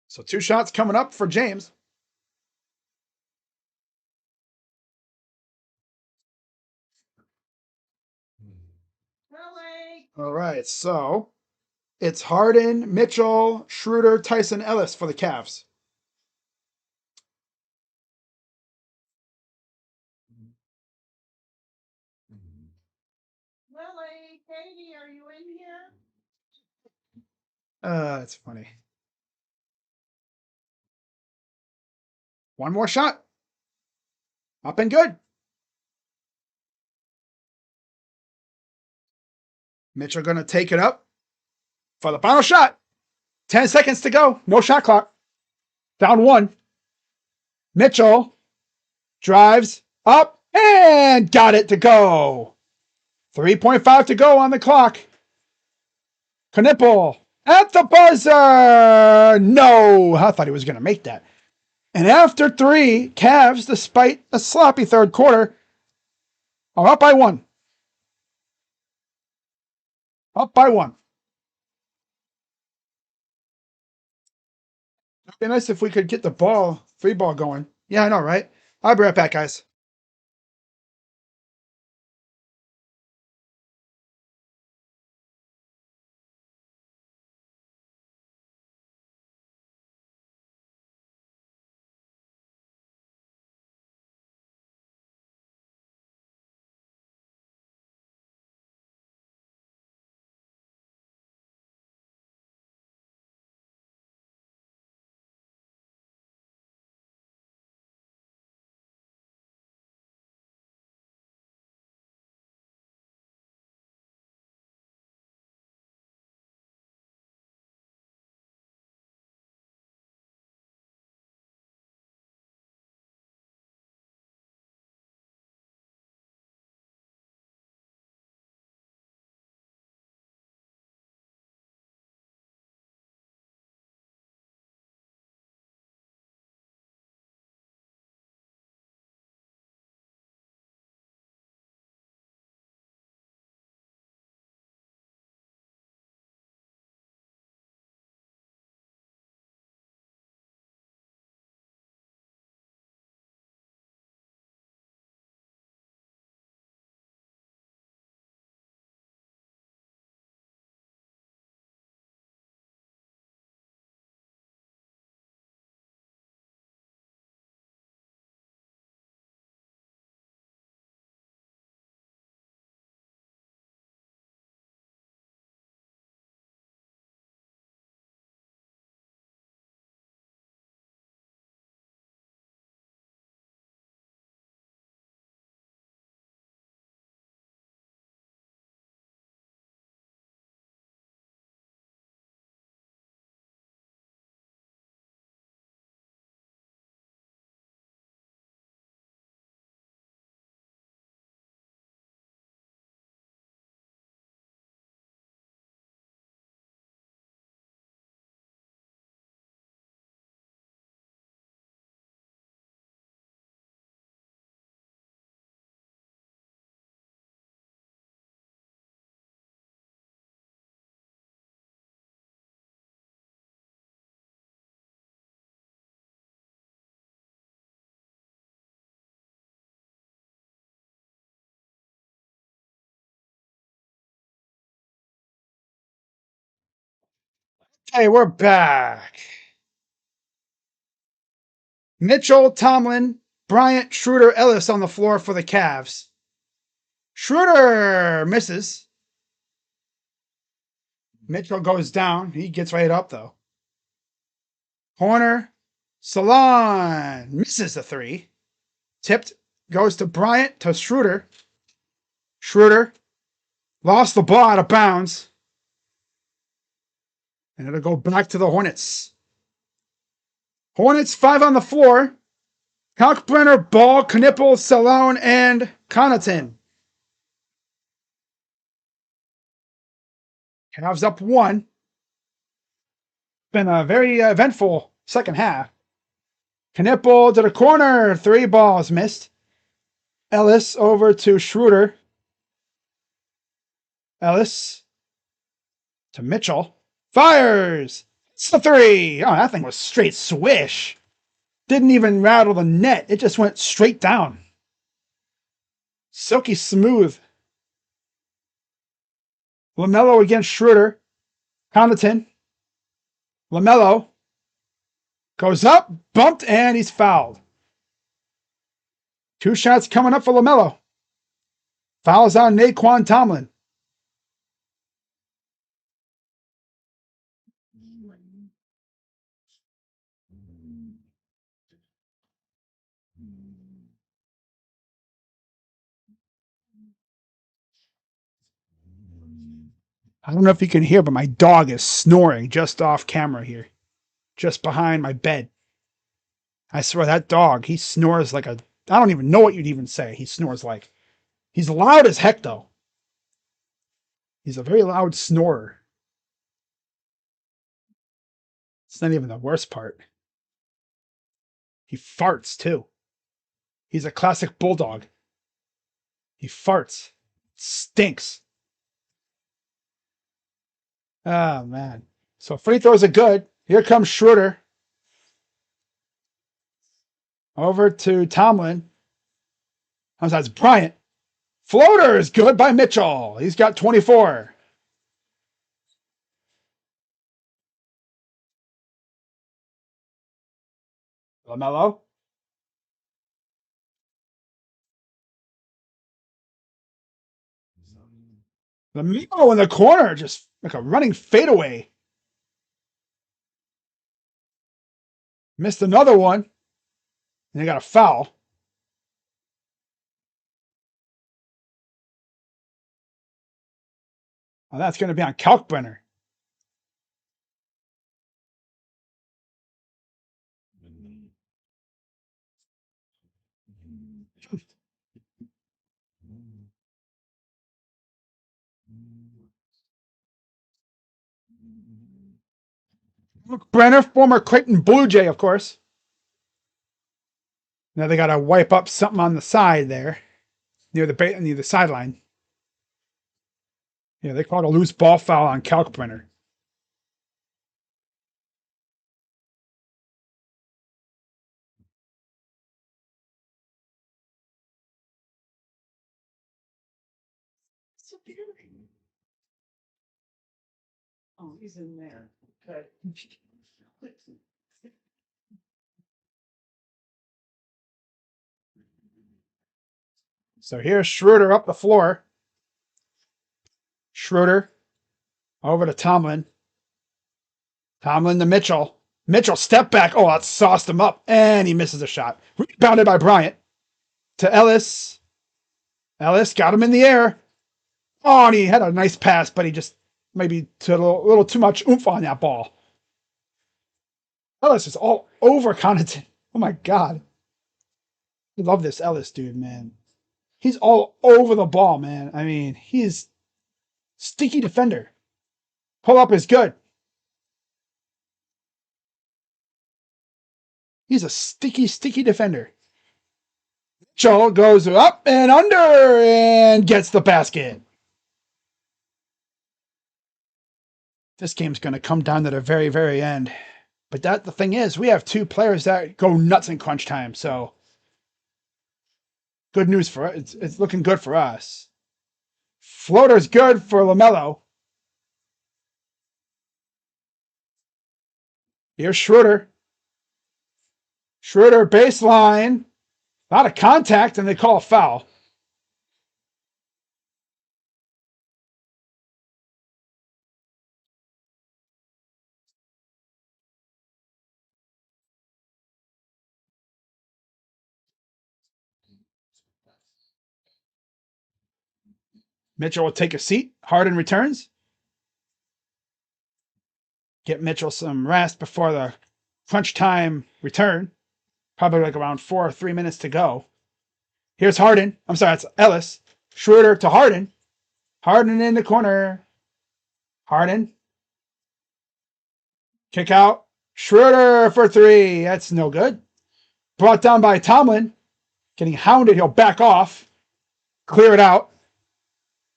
So 2 shots coming up for James. All right, so it's Harden, Mitchell, Schroeder, Tyson, Ellis for the Cavs. Lily, Katie, are you in here? That's funny. One more shot. Up and good. Mitchell going to take it up for the final shot. 10 seconds to go. No shot clock. Down 1. Mitchell drives up and got it to go. 3.5 to go on the clock. Knipple at the buzzer. No, I thought he was going to make that. And after 3, Cavs, despite a sloppy third quarter, are up by 1. Up by 1. It'd be nice if we could get the free ball going. Yeah, I know, right? I'll be right back, guys. Hey, we're back. Mitchell, Tomlin, Bryant, Schroeder, Ellis on the floor for the Cavs. Schroeder misses. Mitchell goes down. He gets right up, though. Horner, Salon misses the three. Tipped, goes to Bryant, to Schroeder. Schroeder lost the ball out of bounds. And it'll go back to the Hornets. Hornets 5 on the floor. Kalkbrenner, Ball, Knipple, Salone, and Connaughton. Cavs up 1. Been a very eventful second half. Knipple to the corner. 3 balls missed. Ellis over to Schroeder. Ellis to Mitchell. Fires! It's the 3! Oh, that thing was straight swish. Didn't even rattle the net. It just went straight down. Silky smooth. LaMelo against Schroeder. Connaughton. LaMelo goes up, bumped, and he's fouled. 2 shots coming up for LaMelo. Fouls on Naquan Tomlin. I don't know if you can hear, but my dog is snoring just off camera here, just behind my bed. I swear that dog, he snores like a, I don't even know what you'd even say. He snores like, he's loud as heck though. He's a very loud snorer. It's not even the worst part. He farts too. He's a classic bulldog. He farts. Stinks. Oh, man. So free throws are good. Here comes Schroeder. Over to Tomlin. That's Bryant. Floater is good by Mitchell. He's got 24. LaMelo. LaMelo in the corner, just like a running fadeaway. Missed another one. And they got a foul. Oh, that's going to be on Kalkbrenner. Brenner, former Creighton Blue Jay, of course. Now they got to wipe up something on the side there, near the sideline. Yeah, they called a loose ball foul on Kalkbrenner. Oh, he's in there. Okay. So here's Schroeder up the floor. Schroeder over to Tomlin. Tomlin to Mitchell. Mitchell step back. Oh, that sauced him up. And he misses a shot. Rebounded by Bryant. To Ellis. Ellis got him in the air. Oh, and he had a nice pass, but he just maybe took a little too much oomph on that ball. Ellis is all over Connaughton. Oh my God. I love this Ellis dude, man. He's all over the ball, man. I mean, he's sticky defender. Pull up is good. He's a sticky defender. Joel goes up and under and gets the basket. This game's going to come down to the very end. But the thing is, we have 2 players that go nuts in crunch time. So good news for us. It's looking good for us. Floater's good for LaMelo. Here's Schroeder. Schroeder baseline. Not a contact, and they call a foul. Mitchell will take a seat. Harden returns. Get Mitchell some rest before the crunch time return. Probably like around 4 or 3 minutes to go. Here's Harden. I'm sorry, it's Ellis. Schroeder to Harden. Harden in the corner. Harden. Kick out. Schroeder for 3. That's no good. Brought down by Tomlin. Getting hounded. He'll back off. Clear it out.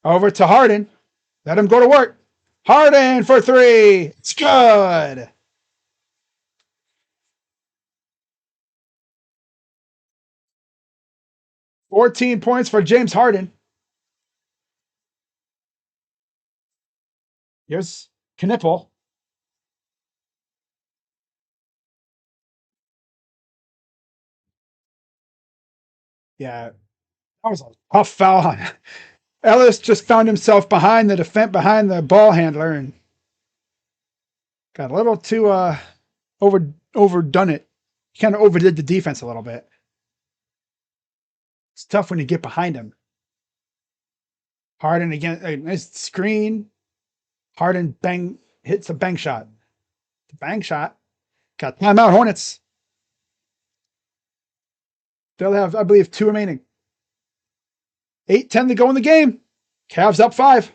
Over to Harden. Let him go to work. Harden for 3. It's good. $14 points for James Harden. Here's Knipple. Yeah, that was a tough foul on Ellis. Just found himself behind the defense, behind the ball handler, and got a little too overdone it. He kind of overdid the defense a little bit. It's tough when you get behind him. Harden again, a nice screen. Harden bang hits a bang shot. The bang shot. Got timeout Hornets. They'll have, I believe, 2 remaining. 8:10 to go in the game. Cavs up 5.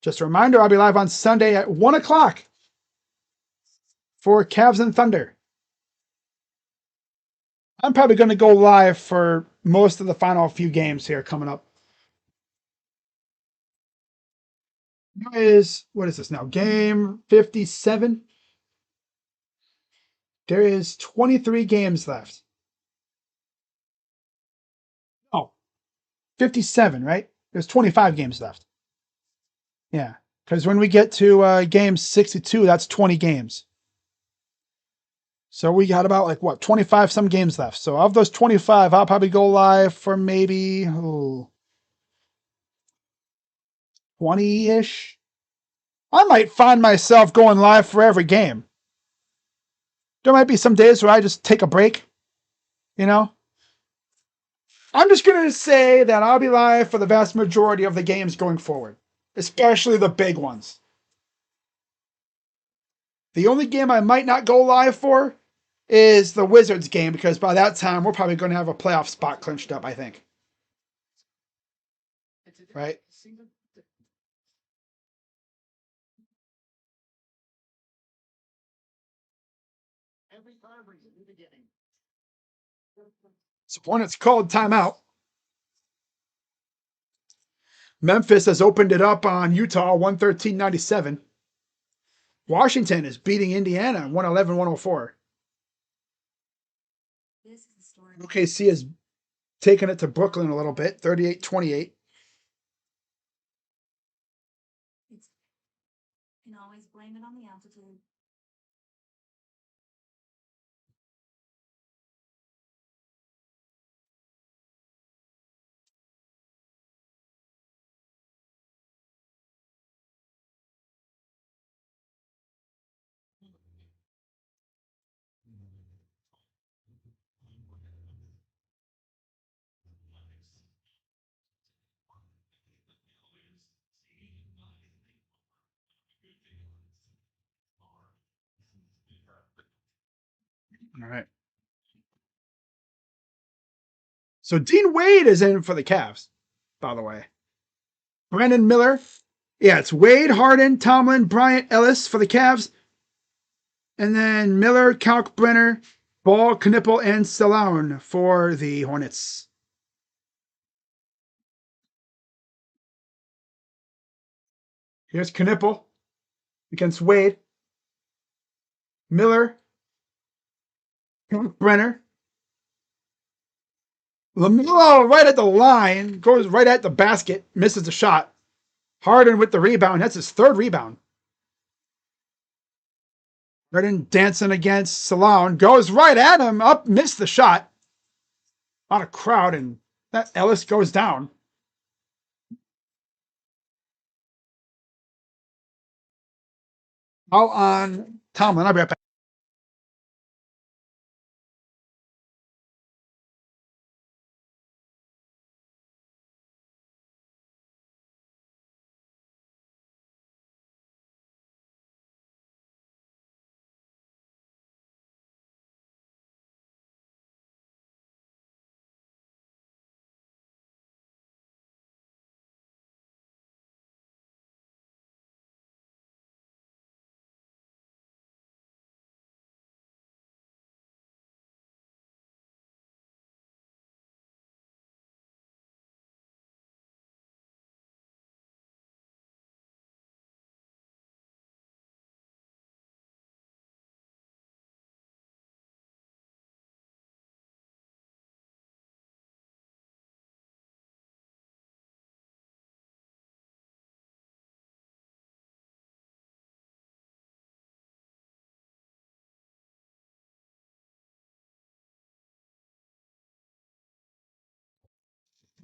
Just a reminder, I'll be live on Sunday at 1 o'clock for Cavs and Thunder. I'm probably going to go live for most of the final few games here coming up. What is this now? Game 57. There is 23 games left. Oh, 57, right? There's 25 games left. Yeah, because when we get to game 62, that's 20 games. So we got about like what 25 some games left. So of those 25, I'll probably go live for maybe 20-ish. I might find myself going live for every game. There might be some days where I just take a break, you know. I'm just going to say that I'll be live for the vast majority of the games going forward, especially the big ones. The only game I might not go live for is the Wizards game, because by that time we're probably going to have a playoff spot clinched up, I think. Right? So Hornets called timeout. Memphis has opened it up on Utah 113-97. Washington is beating Indiana 111-104. OKC has taken it to Brooklyn a little bit, 38-28. You can always blame it on the altitude. All right. So Dean Wade is in for the Cavs, by the way. Brandon Miller. Yeah, it's Wade, Harden, Tomlin, Bryant, Ellis for the Cavs. And then Miller, Kalkbrenner, Ball, Knipple, and Stallone for the Hornets. Here's Knipple against Wade. Miller, Kalkbrenner, LaMelo right at the line, goes right at the basket, misses the shot. Harden with the rebound. That's his third rebound. Harden dancing against Salone. Goes right at him. Up, missed the shot. On a crowd, and that Ellis goes down. Out on Tomlin. I'll be right back.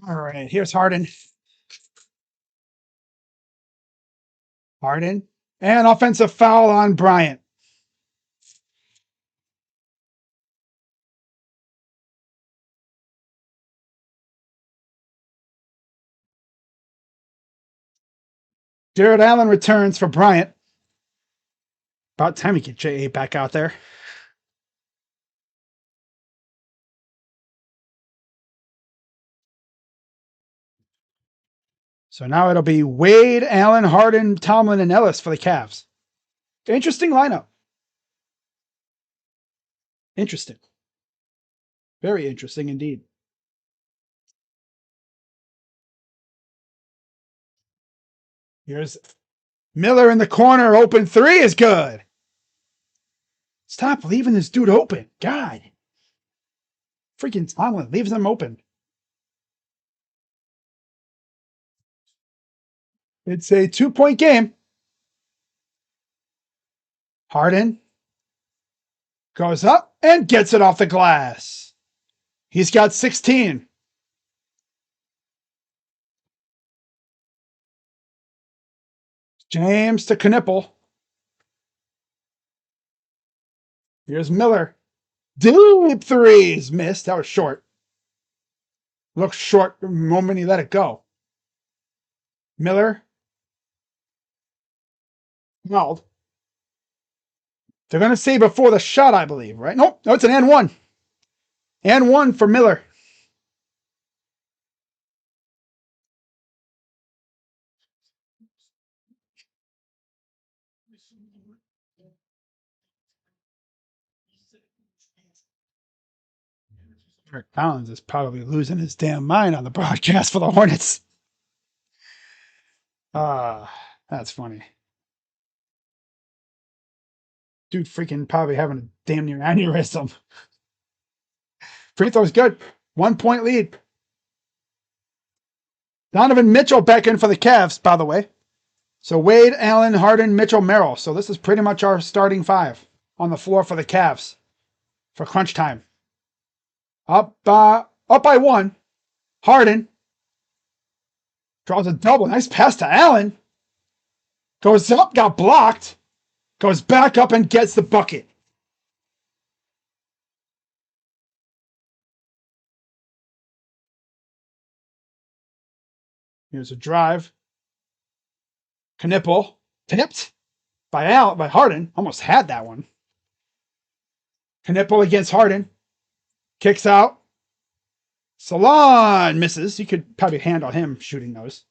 All right, here's Harden. Harden. And offensive foul on Bryant. Jared Allen returns for Bryant. About time we get J8 back out there. So now it'll be Wade, Allen, Harden, Tomlin, and Ellis for the Cavs. Interesting lineup. Interesting. Very interesting indeed. Here's Miller in the corner. Open three is good. Stop leaving this dude open. God. Freaking Tomlin leaves them open. It's a 2-point game. Harden goes up and gets it off the glass. He's got 16. James to Knipple. Here's Miller. Deep threes missed. That was short. Looks short the moment he let it go. Miller. No. They're going to say before the shot, I believe, right? Nope. No, it's an and one. And one for Miller. Eric Collins is probably losing his damn mind on the broadcast for the Hornets. That's funny. Dude freaking probably having a damn near aneurysm. Free throw's good. 1-point lead. Donovan Mitchell back in for the Cavs, by the way. So Wade, Allen, Harden, Mitchell, Merrill. So this is pretty much our starting five on the floor for the Cavs for crunch time. Up by one. Harden draws a double. Nice pass to Allen. Goes up, got blocked. Goes back up and gets the bucket. Here's a drive. Knipple tipped by Harden. Almost had that one. Knipple against Harden. Kicks out. Salon misses. You could probably handle him shooting those.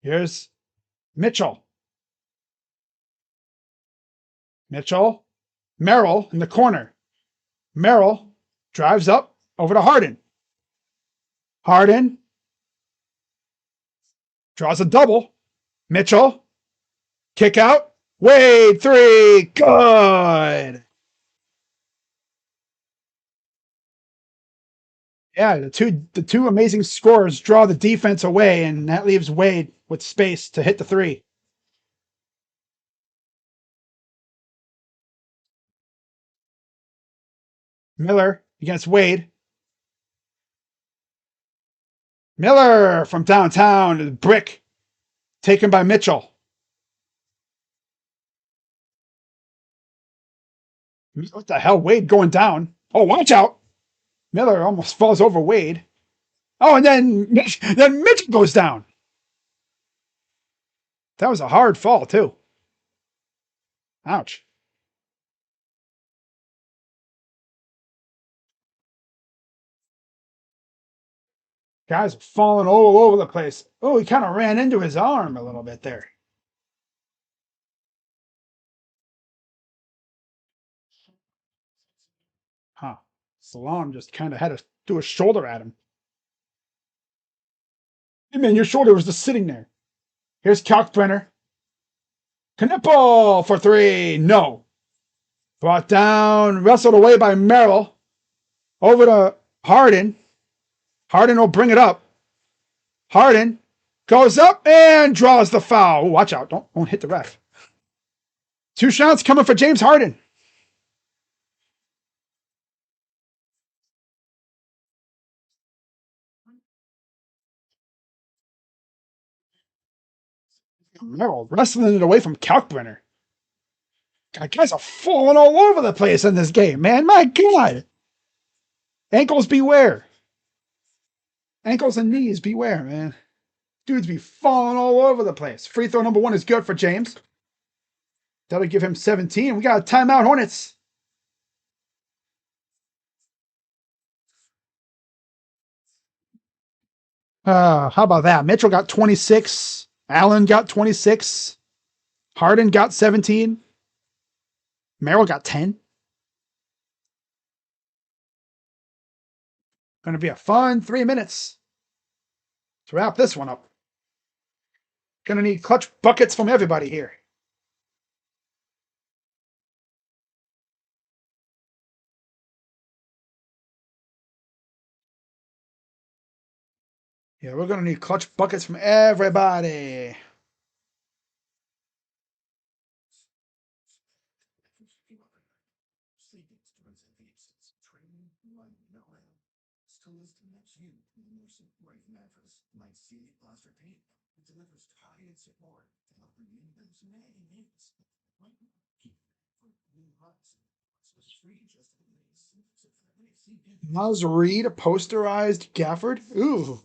Here's Mitchell. Mitchell. Merrill in the corner. Merrill drives up over to Harden. Harden draws a double. Mitchell. Kick out. Wade, three. Good. Yeah, the two amazing scorers draw the defense away, and that leaves Wade with space to hit the three. Miller against Wade. Miller from downtown, brick taken by Mitchell. What the hell? Wade going down. Oh, watch out. Miller almost falls over Wade. Oh, and then Mitchell goes down. That was a hard fall, too. Ouch. Guys are falling all over the place. Oh, he kind of ran into his arm a little bit there. Huh. Salam just kind of had to do a shoulder at him. Hey, man, your shoulder was just sitting there. Here's Kalkbrenner. Knipple for three. No. Brought down, wrestled away by Merrill. Over to Harden. Harden will bring it up. Harden goes up and draws the foul. Ooh, watch out. Don't hit the ref. Two shots coming for James Harden. Merrill wrestling it away from Kalkbrenner. God, guys are falling all over the place in this game, man. My God. Ankles beware. Ankles and knees beware, man. Dudes be falling all over the place. Free throw number one is good for James. That'll give him 17. We got a timeout, Hornets. How about that? Mitchell got 26. Allen got 26. Harden got 17. Merrill got 10. Going to be a fun 3 minutes to wrap this one up. Going to need clutch buckets from everybody here. Yeah, we're going to need clutch buckets from everybody. Miles Reed, a posterized Gafford. Ooh.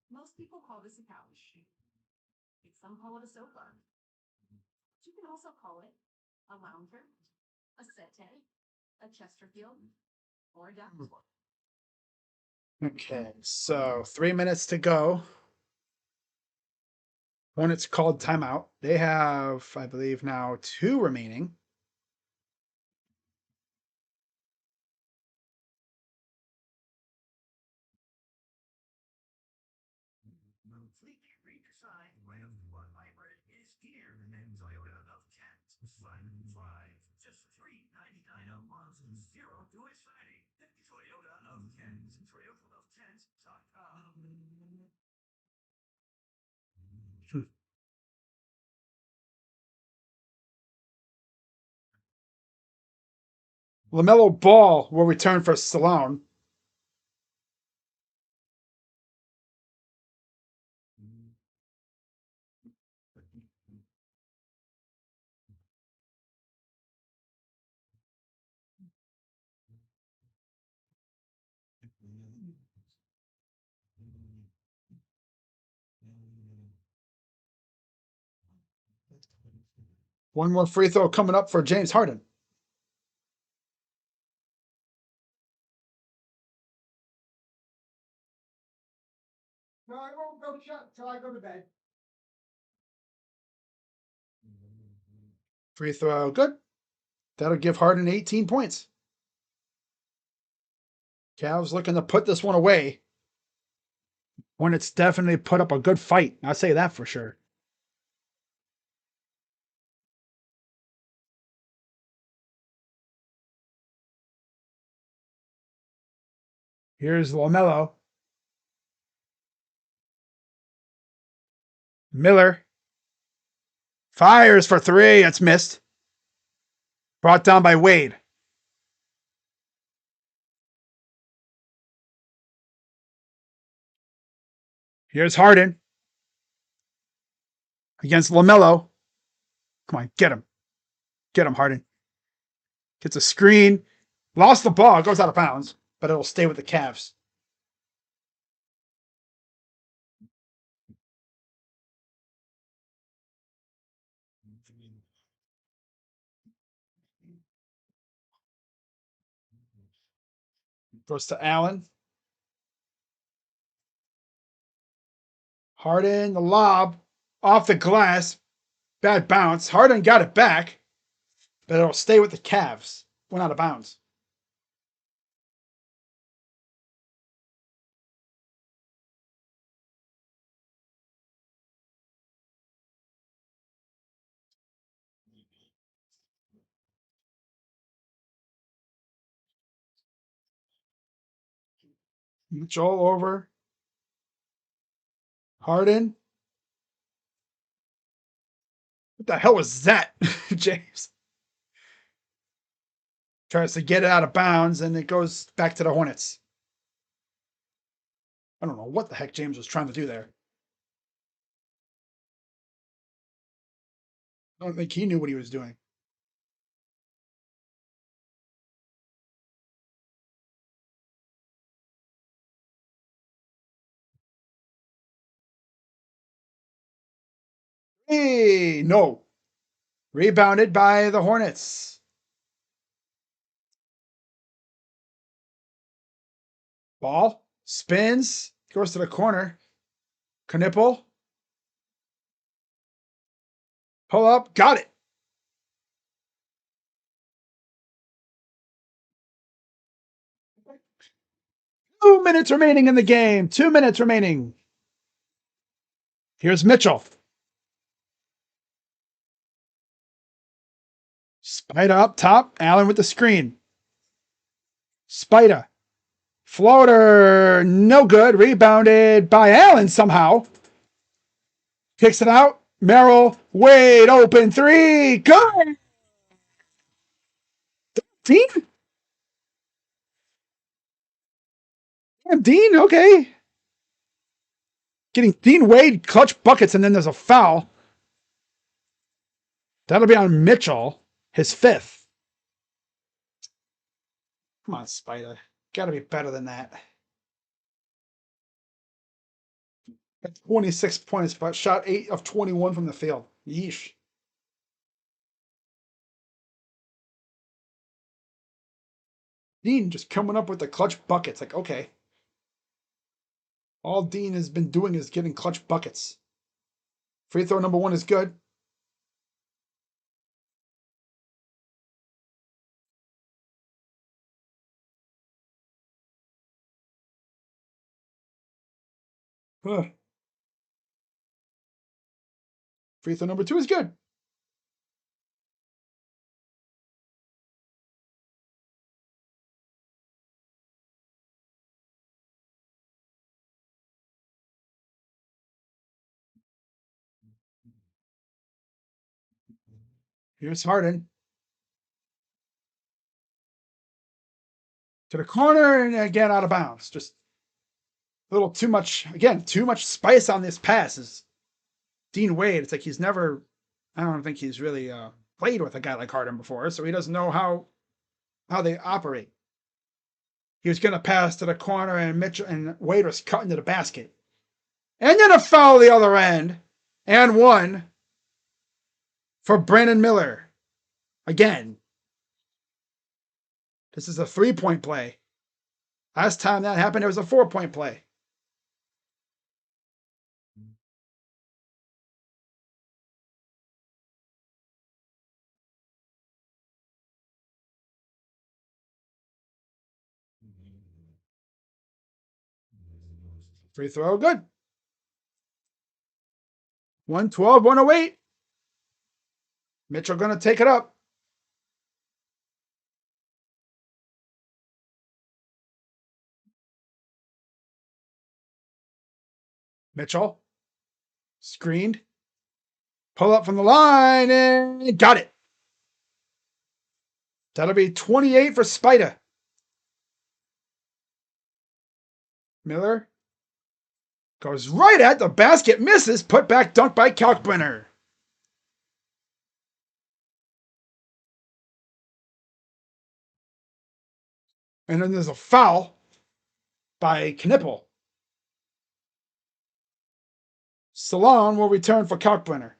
Most people call this a couch. Some call it a sofa. You can also call it a lounger, a settee, a Chesterfield, or a desk. Okay, so 3 minutes to go. When it's called timeout, they have, I believe, now two remaining. LaMelo Ball will return for Salone. One more free throw coming up for James Harden. till I go to bed. Free throw, good. That'll give Harden 18 points. Cavs looking to put this one away. Hornets definitely put up a good fight. I'll say that for sure. Here's LaMelo. Miller fires for three. It's missed. Brought down by Wade. Here's Harden against LaMelo. Come on, get him. Get him, Harden. Gets a screen. Lost the ball. Goes out of bounds, but it'll stay with the Cavs. Goes to Allen. Harden, the lob. Off the glass. Bad bounce. Harden got it back, but it'll stay with the Cavs. Went out of bounds. Mitchell over. Harden. What the hell was that, James? Tries to get it out of bounds, and it goes back to the Hornets. I don't know what the heck James was trying to do there. I don't think he knew what he was doing. Hey, no. Rebounded by the Hornets. Ball spins, goes to the corner. Knipple. Pull up, got it. Two minutes remaining in the game. 2 minutes remaining. Here's Mitchell. Spider up top. Allen with the screen. Spider. Floater. No good. Rebounded by Allen somehow. Kicks it out. Merrill. Wade open three. Good. Dean? Damn, Dean. Okay. Getting Dean Wade clutch buckets, and then there's a foul. That'll be on Mitchell, his fifth. Come on, Spider. Got to be better than that. 26 points, but shot 8 of 21 from the field. Yeesh. Dean just coming up with the clutch buckets. Like, okay. All Dean has been doing is getting clutch buckets. Free throw number 1 is good. Huh. Free throw number 2 is good. Here's Harden. To the corner and again out of bounds. Just a little too much. Again, too much spice on this pass. Is Dean Wade. It's like he's never. I don't think he's really played with a guy like Harden before, so he doesn't know how they operate. He was going to pass to the corner, and Mitchell and Wade was cut into the basket, and then a foul the other end, and one for Brandon Miller. Again, this is a 3-point play. Last time that happened, it was a 4-point play. Free throw, good. 112, 108. Mitchell going to take it up. Mitchell screened. Pull up from the line and got it. That'll be 28 for Spida. Miller goes right at the basket, misses, put back dunk by Kalkbrenner. And then there's a foul by Knippel. Salon will return for Kalkbrenner.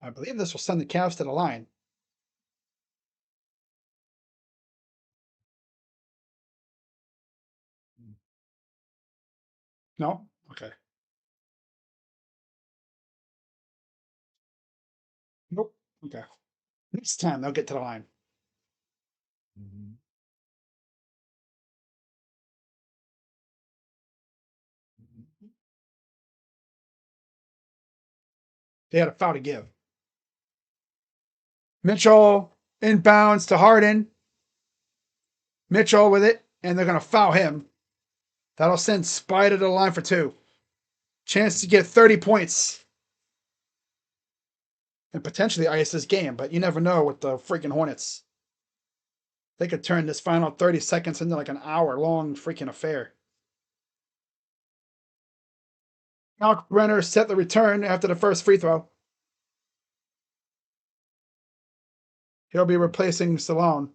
I believe this will send the Cavs to the line. No? Okay. Nope. Okay. Next time they'll get to the line. They had a foul to give. Mitchell inbounds to Harden. Mitchell with it, and they're going to foul him. That'll send Spider to the line for 2. Chance to get 30 points. And potentially ice this game, but you never know with the freaking Hornets. They could turn this final 30 seconds into like an hour-long freaking affair. Kalkbrenner set the return after the first free throw. He'll be replacing Salone.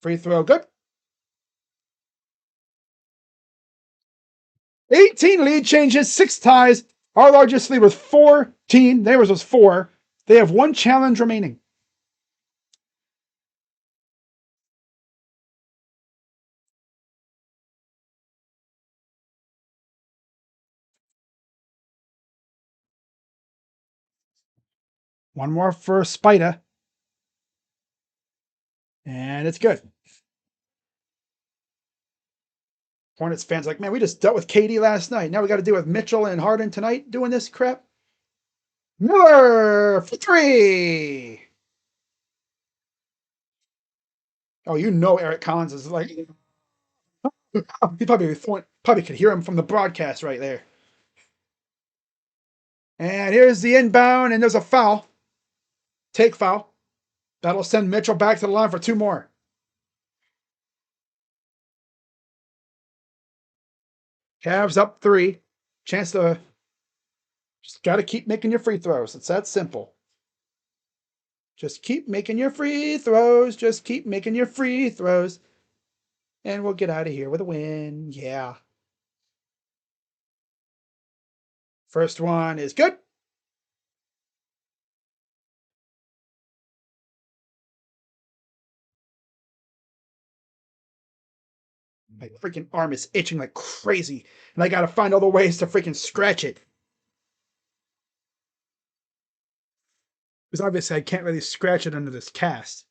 Free throw, good. 18 lead changes, 6 ties. Our largest lead was 14. Theirs was 4. They have 1 challenge remaining. One more for Spida. And it's good. Hornets fans like, man, we just dealt with KD last night. Now we got to deal with Mitchell and Harden tonight doing this crap. Miller for 3. Oh, you know Eric Collins is like, he probably could hear him from the broadcast right there. And here's the inbound, and there's a foul. Take foul. That'll send Mitchell back to the line for 2 more. Cavs up 3. Chance to just got to keep making your free throws. It's that simple. Just keep making your free throws. Just keep making your free throws. And we'll get out of here with a win. Yeah. First one is good. My freaking arm is itching like crazy. And I got to find other ways to freaking scratch it. Because obviously I can't really scratch it under this cast.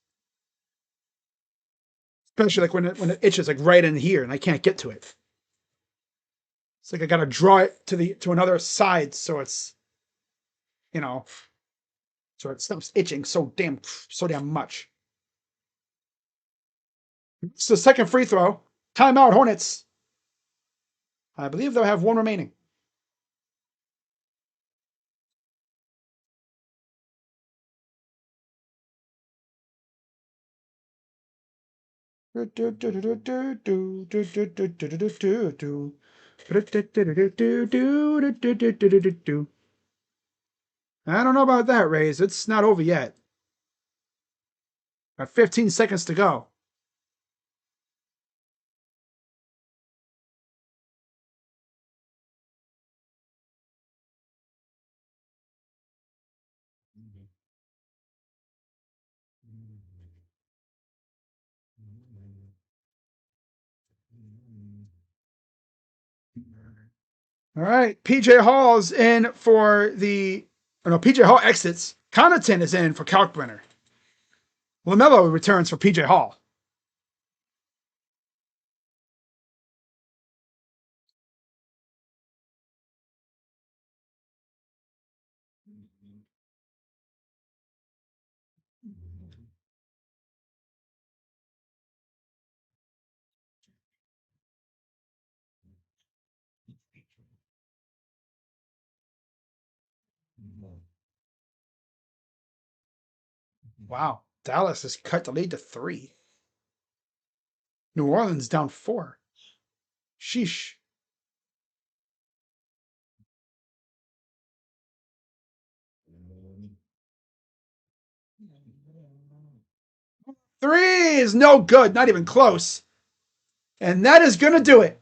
Especially like when it itches like right in here and I can't get to it. It's like I gotta draw it to another side so it's so it stops itching so damn much. It's the second free throw. Timeout, Hornets. I believe they'll have 1 remaining. I don't know about that, Rays. It's not over yet. Got 15 seconds to go. All right, PJ Hall's in for the. Oh no, PJ Hall exits. Connaughton is in for Kalkbrenner. LaMelo returns for PJ Hall. Wow, Dallas has cut the lead to 3. New Orleans down 4. Sheesh. Three is no good, not even close. And that is going to do it.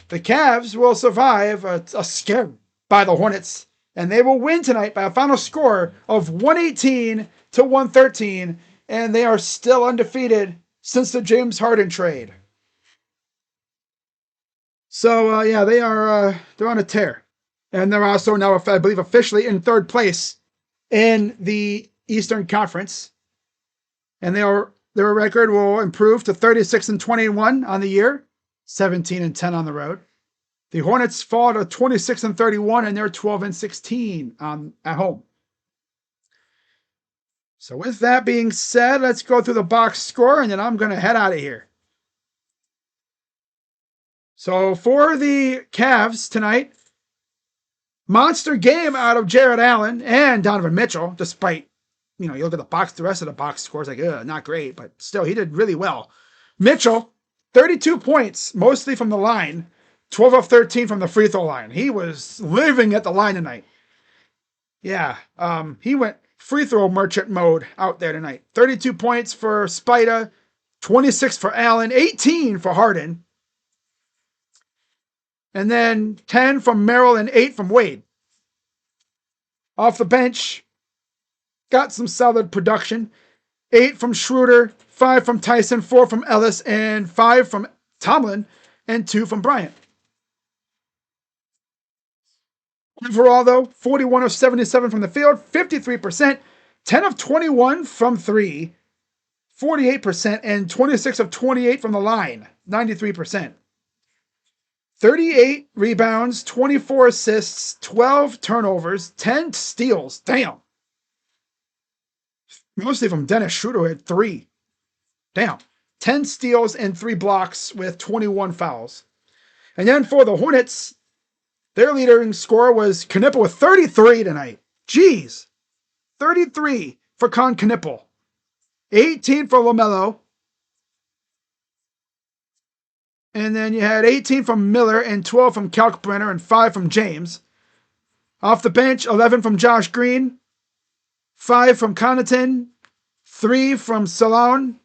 The Cavs will survive a scare by the Hornets, and they will win tonight by a final score of 118 to 113, and they are still undefeated since the James Harden trade. So yeah, they're on a tear, and they're also now, I believe, officially in third place in the Eastern Conference, and their record will improve to 36-21 on the year, 17-10 on the road. The Hornets fall to 26-31, and they're 12-16 at home. So with that being said, let's go through the box score, and then I'm going to head out of here. So for the Cavs tonight, monster game out of Jared Allen and Donovan Mitchell, despite, you look at the rest of the box scores, like, not great, but still, he did really well. Mitchell, 32 points, mostly from the line, 12 of 13 from the free throw line. He was living at the line tonight. Yeah, he went free throw merchant mode out there tonight. 32 points for Spida, 26 for Allen, 18 for Harden, and then 10 from Merrill and 8 from Wade. Off the bench, got some solid production. 8 from Schroeder, 5 from Tyson, 4 from Ellis, and 5 from Tomlin, and 2 from Bryant. Overall, though, 41 of 77 from the field, 53%, 10 of 21 from 3, 48%, and 26 of 28 from the line, 93%. 38 rebounds, 24 assists, 12 turnovers, 10 steals. Damn. Mostly from Dennis Schroeder, who had 3. Damn. 10 steals and 3 blocks with 21 fouls. And then for the Hornets, their leading scorer was Knippel with 33 tonight. Jeez. 33 for Con Knippel. 18 for LaMelo. And then you had 18 from Miller and 12 from Kalkbrenner and 5 from James. Off the bench, 11 from Josh Green, 5 from Connaughton, 3 from Salone,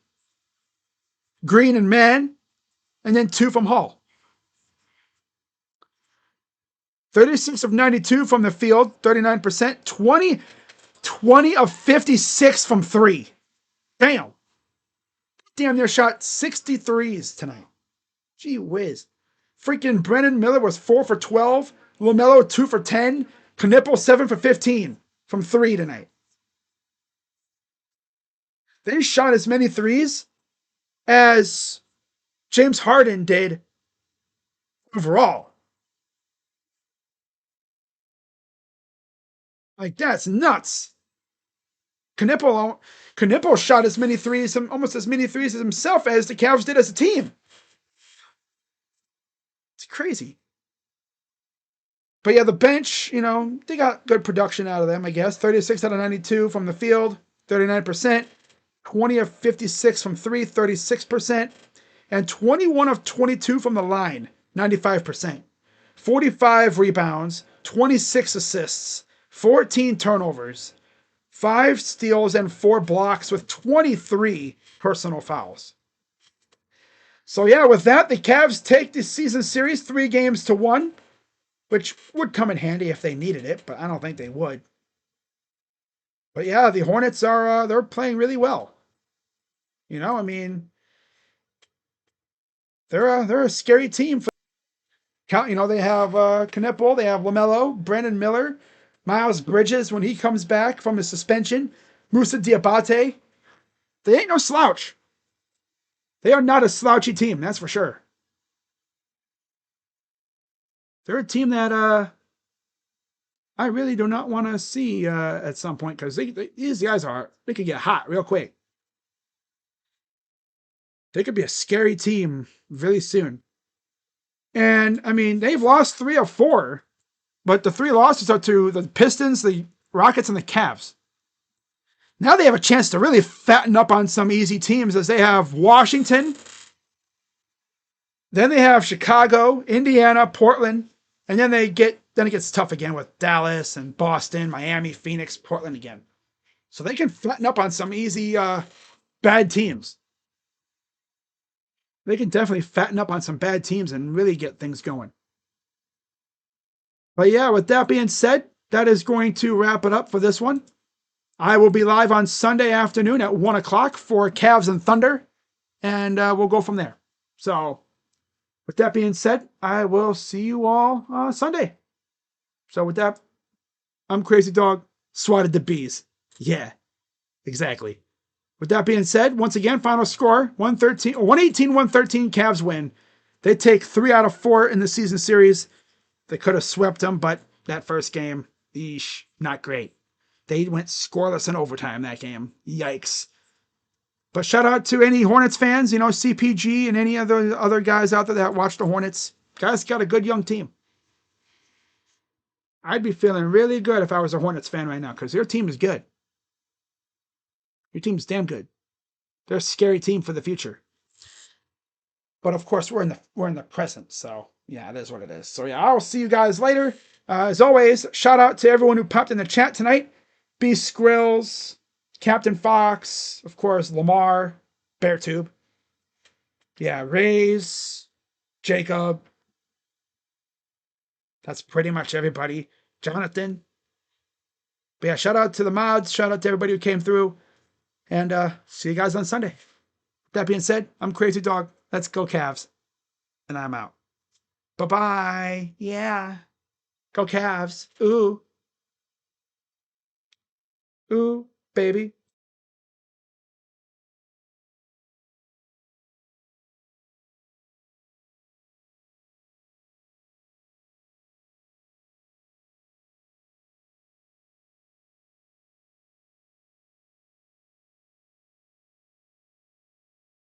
Green and Mann, and then 2 from Hall. 36 of 92 from the field, 39%. 20 of 56 from 3. Damn. Damn near shot 63s tonight. Gee whiz. Freaking Brennan Miller was 4 for 12. LaMelo 2 for 10. Knippel 7 for 15 from 3 tonight. They shot as many threes as James Harden did overall. Like, that's nuts. Knippel shot as many threes, almost as many threes as himself as the Cavs did as a team. It's crazy. But yeah, the bench, they got good production out of them, I guess. 36 out of 92 from the field, 39%. 20 of 56 from 3, 36%. And 21 of 22 from the line, 95%. 45 rebounds, 26 assists, 14 turnovers, 5 steals, and 4 blocks with 23 personal fouls. So yeah, with that, the Cavs take the season series 3-1, which would come in handy if they needed it, but I don't think they would. But yeah, the Hornets they're playing really well. I mean, they're a scary team. Count, they have Knipple, they have LaMelo, Brandon Miller, Miles Bridges when he comes back from his suspension, Musa Diabate. They ain't no slouch. They are not a slouchy team, that's for sure. They're a team that I really do not want to see at some point because these guys they could get hot real quick. They could be a scary team really soon. And I mean, they've lost 3 of 4, but the 3 losses are to the Pistons, the Rockets, and the Cavs. Now they have a chance to really fatten up on some easy teams as they have Washington, then they have Chicago, Indiana, Portland, and then it gets tough again with Dallas and Boston, Miami, Phoenix, Portland again. So they can flatten up on some easy bad teams. They can definitely fatten up on some bad teams and really get things going. But yeah, with that being said, that is going to wrap it up for this one. I will be live on Sunday afternoon at 1 o'clock for Cavs and Thunder, and we'll go from there. So with that being said, I will see you all Sunday. So with that, I'm Crazy Dog, swatted the bees. Yeah, exactly. With that being said, once again, final score 118-113 Cavs win. They take 3 out of 4 in the season series. They could have swept them, but that first game, eesh, not great. They went scoreless in overtime that game. Yikes. But shout out to any Hornets fans, CPG and any other guys out there that watch the Hornets. Guys got a good young team. I'd be feeling really good if I was a Hornets fan right now because their team is good. Your team's damn good. They're a scary team for the future. But of course, we're in the present, so yeah, it is what it is. So yeah, I'll see you guys later. As always, shout out to everyone who popped in the chat tonight. B Skrills, Captain Fox, of course, Lamar, Beartube. Yeah, Rays, Jacob. That's pretty much everybody. Jonathan. But yeah, shout out to the mods. Shout out to everybody who came through. And see you guys on Sunday. That being said, I'm Crazy Dog. Let's go Cavs. And I'm out. Bye-bye. Yeah. Go Cavs. Ooh. Ooh, baby.